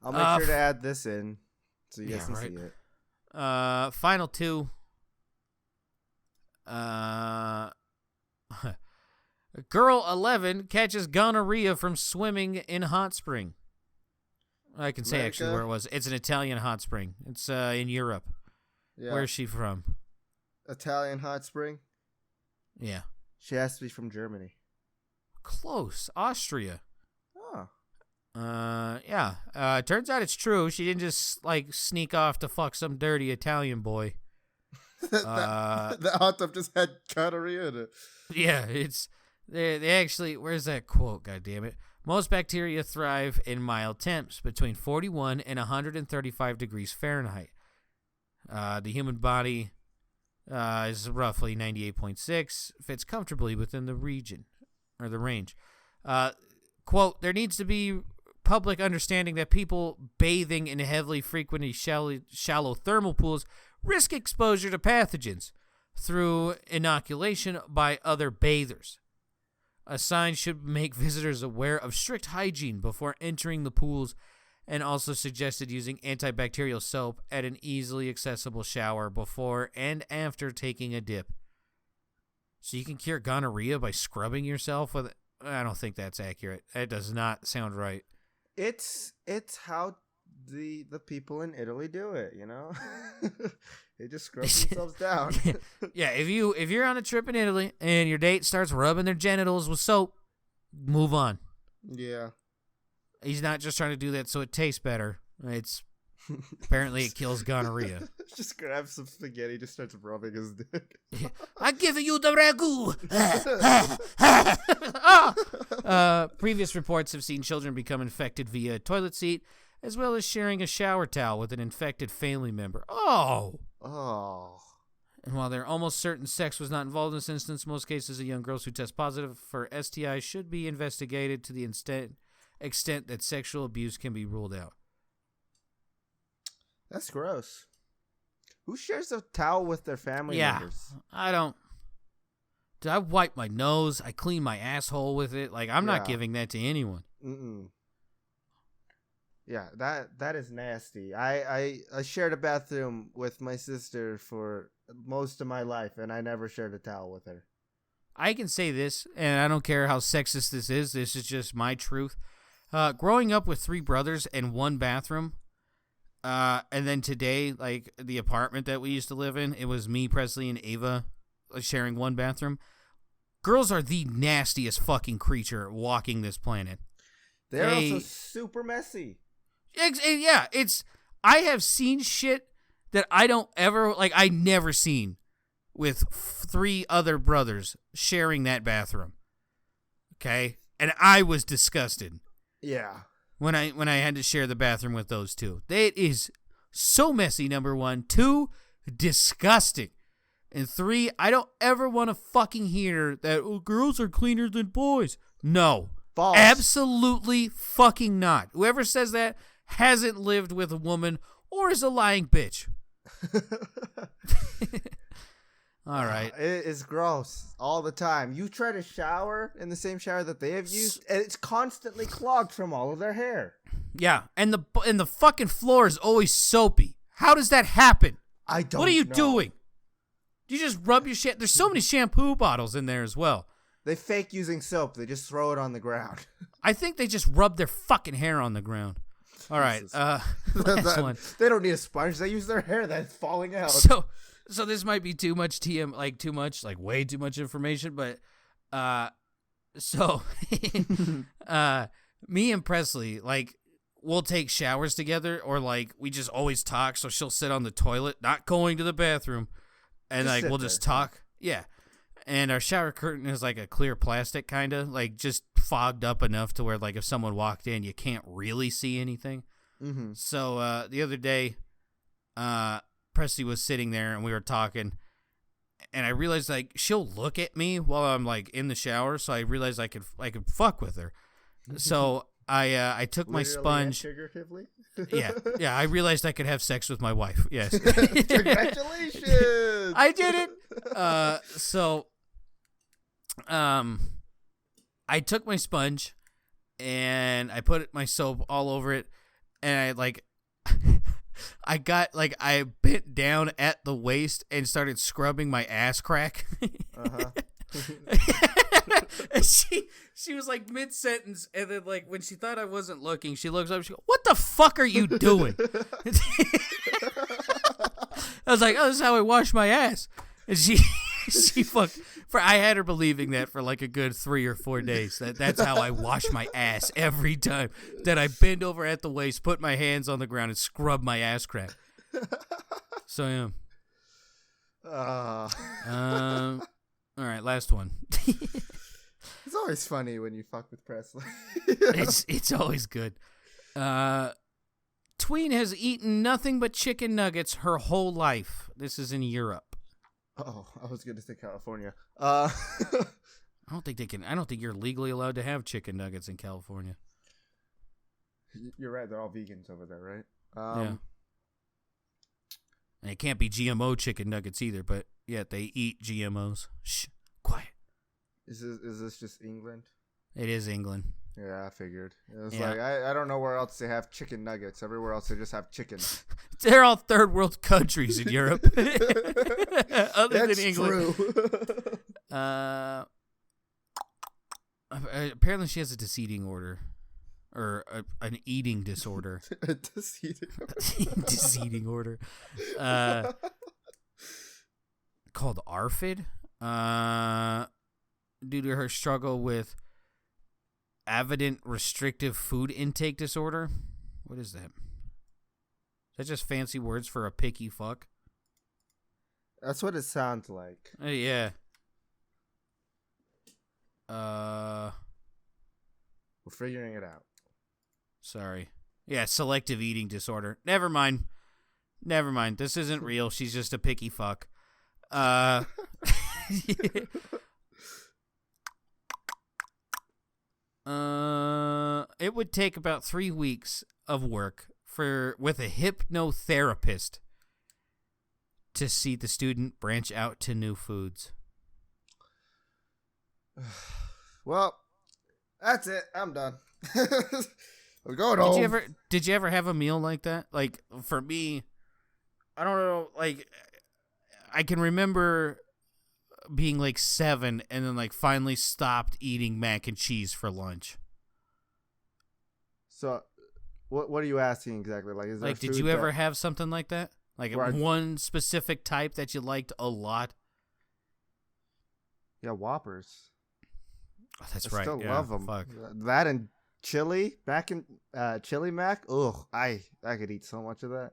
I'll make sure to add this in so you guys can see it. Final two. Girl 11 catches gonorrhea from swimming in hot spring. I can say actually where it was. It's an Italian hot spring. It's in Europe. Yeah. Where is she from? Italian hot spring? Yeah. She has to be from Germany. Close. Austria. Oh. Yeah. Turns out it's true. She didn't just like sneak off to fuck some dirty Italian boy. The hot tub just had gonorrhea in it. Yeah, they actually, where's that quote, goddammit? Most bacteria thrive in mild temps between 41 and 135 degrees Fahrenheit. The human body is roughly 98.6, fits comfortably within the region, or the range. Quote, there needs to be public understanding that people bathing in heavily frequented shallow thermal pools risk exposure to pathogens through inoculation by other bathers. A sign should make visitors aware of strict hygiene before entering the pools, and also suggested using antibacterial soap at an easily accessible shower before and after taking a dip. So you can cure gonorrhea by scrubbing yourself with it? I don't think that's accurate. That does not sound right. It's how the people in Italy do it, you know? They just scrub themselves down. Yeah, if you're on a trip in Italy and your date starts rubbing their genitals with soap, move on. Yeah. He's not just trying to do that so it tastes better. It's apparently it kills gonorrhea. Just grabs some spaghetti, just starts rubbing his dick. I'm giving you the ragu. Previous reports have seen children become infected via a toilet seat, as well as sharing a shower towel with an infected family member. Oh. And while they're almost certain sex was not involved in this instance, most cases of young girls who test positive for STI should be investigated to the extent that sexual abuse can be ruled out. That's gross. Who shares a towel with their family members? I don't. I wipe my nose. I clean my asshole with it. Like, I'm not giving that to anyone. Yeah, that is nasty. I shared a bathroom with my sister for most of my life, and I never shared a towel with her. I can say this, and I don't care how sexist this is. This is just my truth. Growing up with 3 brothers and 1 bathroom, and then today, like the apartment that we used to live in, it was me, Presley, and Ava sharing 1 bathroom. Girls are the nastiest fucking creature walking this planet. They're also super messy. Yeah, I have seen shit that I don't ever, like, I never seen with 3 other brothers sharing that bathroom. Okay? And I was disgusted. Yeah. When I had to share the bathroom with those 2. It is so messy, number 1. 2, disgusting. And 3, I don't ever want to fucking hear that girls are cleaner than boys. No. False. Absolutely fucking not. Whoever says that hasn't lived with a woman or is a lying bitch. All right. It is gross all the time. You try to shower in the same shower that they have used, and it's constantly clogged from all of their hair. Yeah, and the fucking floor is always soapy. How does that happen? I don't know. What are you doing? Do you just rub your shit? There's so many shampoo bottles in there as well. They fake using soap. They just throw it on the ground. I think they just rub their fucking hair on the ground. All right. Last one. They don't need a sponge. They use their hair that's falling out. So this might be too much way too much information, but me and Presley, like, we'll take showers together, or like we just always talk, so she'll sit on the toilet, not going to the bathroom, and Just like sit we'll there. just talk. Yeah. And our shower curtain is like a clear plastic kind of, like, just fogged up enough to where, like, if someone walked in, you can't really see anything. Mm-hmm. So the other day, Presley was sitting there and we were talking, and I realized, like, she'll look at me while I'm, like, in the shower, so I realized I could fuck with her. So I took my sponge. Figuratively? Yeah, I realized I could have sex with my wife. Yes. Congratulations! I did it. So I took my sponge and I put my soap all over it, and I bent down at the waist and started scrubbing my ass crack. Uh-huh. And she was like mid-sentence, and then, like, when she thought I wasn't looking, she looks up and she goes, "What the fuck are you doing?" I was like, "Oh, this is how I wash my ass." And she fucked. I had her believing that for like a good 3 or 4 days. That's how I wash my ass every time. That I bend over at the waist, put my hands on the ground, and scrub my ass crack. So yeah. All right, last one. It's always funny when you fuck with Presley. It's always good. Tween has eaten nothing but chicken nuggets her whole life. This is in Europe. Oh, I was going to say California. I don't think you're legally allowed to have chicken nuggets in California. You're right. They're all vegans over there, right? Yeah. And it can't be GMO chicken nuggets either, but yet they eat GMOs. Shh, quiet. Is this just England? It is England. Yeah, I figured. It was Yeah. like I don't know where else they have chicken nuggets. Everywhere else they just have chicken. They're all third world countries in Europe, other That's than England. True. Apparently, she has a diseating order, or an eating disorder. Diseating order. Called ARFID. Due to her struggle with evident restrictive food intake disorder. What is that? Is that just fancy words for a picky fuck? That's what it sounds like. Yeah. We're figuring it out. Sorry. Yeah, selective eating disorder. Never mind. This isn't real. She's just a picky fuck. It would take about 3 weeks of work with a hypnotherapist to see the student branch out to new foods. Well, that's it. I'm done. We're going home. Did you ever have a meal like that? Like, for me, I don't know, like, I can remember being like 7 and then like finally stopped eating mac and cheese for lunch. So, what are you asking exactly? Like, is there like, did you ever have something like that? Like one specific type that you liked a lot? Yeah, Whoppers. Oh, that's I right. Still yeah, love them. Fuck. That and chili, chili mac. Ugh, I could eat so much of that.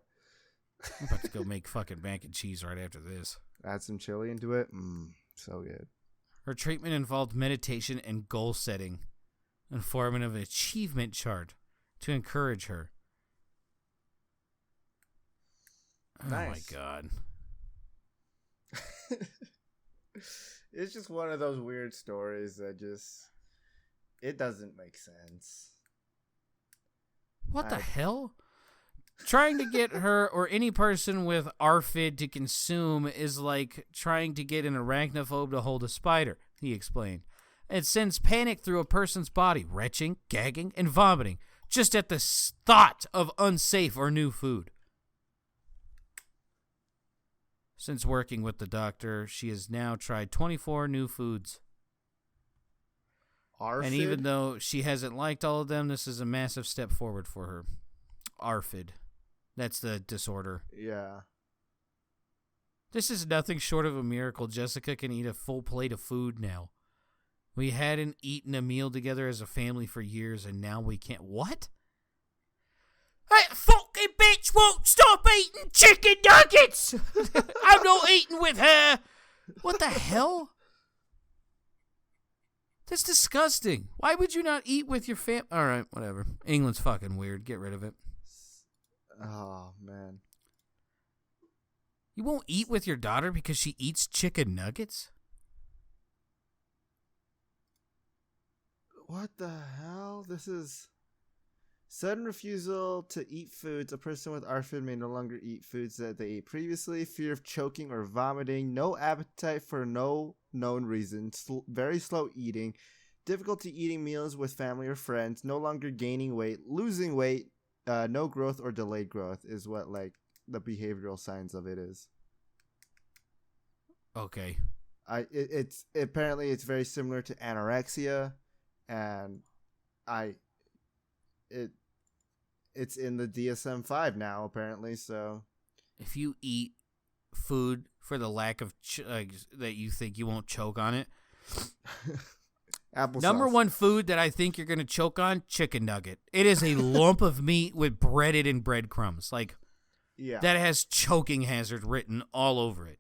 I'm about to go make fucking mac and cheese right after this. Add some chili into it. So good. Her treatment involved meditation and goal setting and forming of an achievement chart to encourage her. Nice. Oh my God. It's just one of those weird stories that it doesn't make sense. What the hell? Trying to get her or any person with ARFID to consume is like trying to get an arachnophobe to hold a spider, he explained. It sends panic through a person's body, retching, gagging, and vomiting, just at the thought of unsafe or new food. Since working with the doctor, she has now tried 24 new foods. ARFID? And even though she hasn't liked all of them, this is a massive step forward for her. ARFID. That's the disorder. Yeah. This is nothing short of a miracle. Jessica can eat a full plate of food now. We hadn't eaten a meal together as a family for years, and now we can't. What? That fucking bitch won't stop eating chicken nuggets! I'm not eating with her! What the hell? That's disgusting. Why would you not eat with your fam? Alright, whatever. England's fucking weird. Get rid of it. Oh, man. You won't eat with your daughter because she eats chicken nuggets? What the hell? This is sudden refusal to eat foods. A person with ARFID may no longer eat foods that they ate previously. Fear of choking or vomiting. No appetite for no known reason. Very slow eating. Difficulty eating meals with family or friends. No longer gaining weight. Losing weight. No growth or delayed growth is what like the behavioral signs of it is. Okay. It's apparently it's very similar to anorexia, and it's in the DSM-5 now apparently. So if you eat food for the lack of that you think you won't choke on it. Applesauce. Number one food that I think you're going to choke on, chicken nugget. It is a lump of meat with breaded in breadcrumbs. Like, yeah, that has choking hazard written all over it.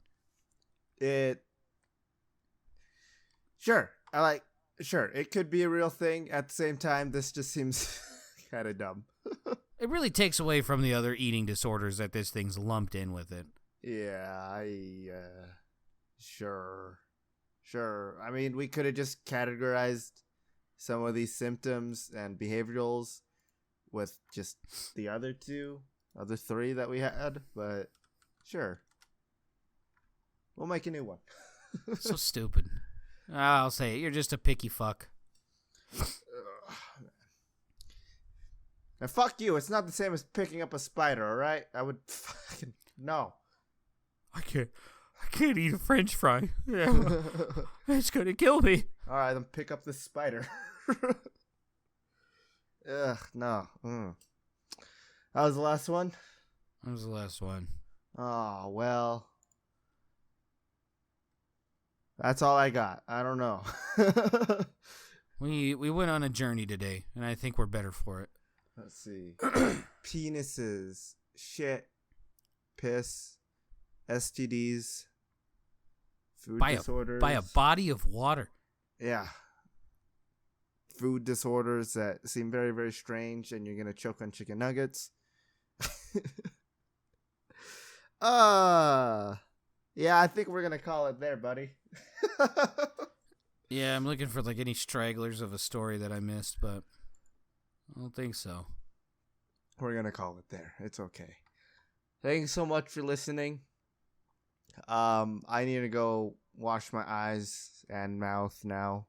Sure, it could be a real thing. At the same time, this just seems kind of dumb. It really takes away from the other eating disorders that this thing's lumped in with it. Yeah, Sure. I mean, we could have just categorized some of these symptoms and behaviorals with just the other three that we had, but sure. We'll make a new one. So stupid. I'll say it. You're just a picky fuck. And fuck you. It's not the same as picking up a spider, all right? I would fucking... No. I can't eat a French fry. Yeah. It's going to kill me. All right, then pick up this spider. Ugh, no. That was the last one? That was the last one. Oh, well. That's all I got. I don't know. We went on a journey today, and I think we're better for it. Let's see. Penises, shit, piss, STDs, food disorders. By a body of water. Yeah. Food disorders that seem very, very strange, and you're going to choke on chicken nuggets. Yeah, I think we're going to call it there, buddy. Yeah, I'm looking for like any stragglers of a story that I missed, but I don't think so. We're going to call it there. It's okay. Thanks so much for listening. I need to go wash my eyes and mouth now.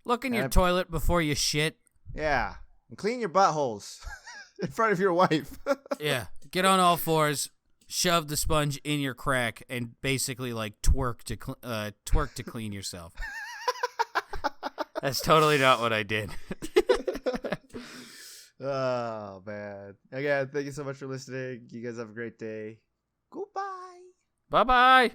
Look in your toilet before you shit. Yeah. And clean your buttholes in front of your wife. Yeah. Get on all fours, shove the sponge in your crack, and basically like twerk to clean yourself. That's totally not what I did. Oh, man. Again, thank you so much for listening. You guys have a great day. Goodbye. Bye-bye.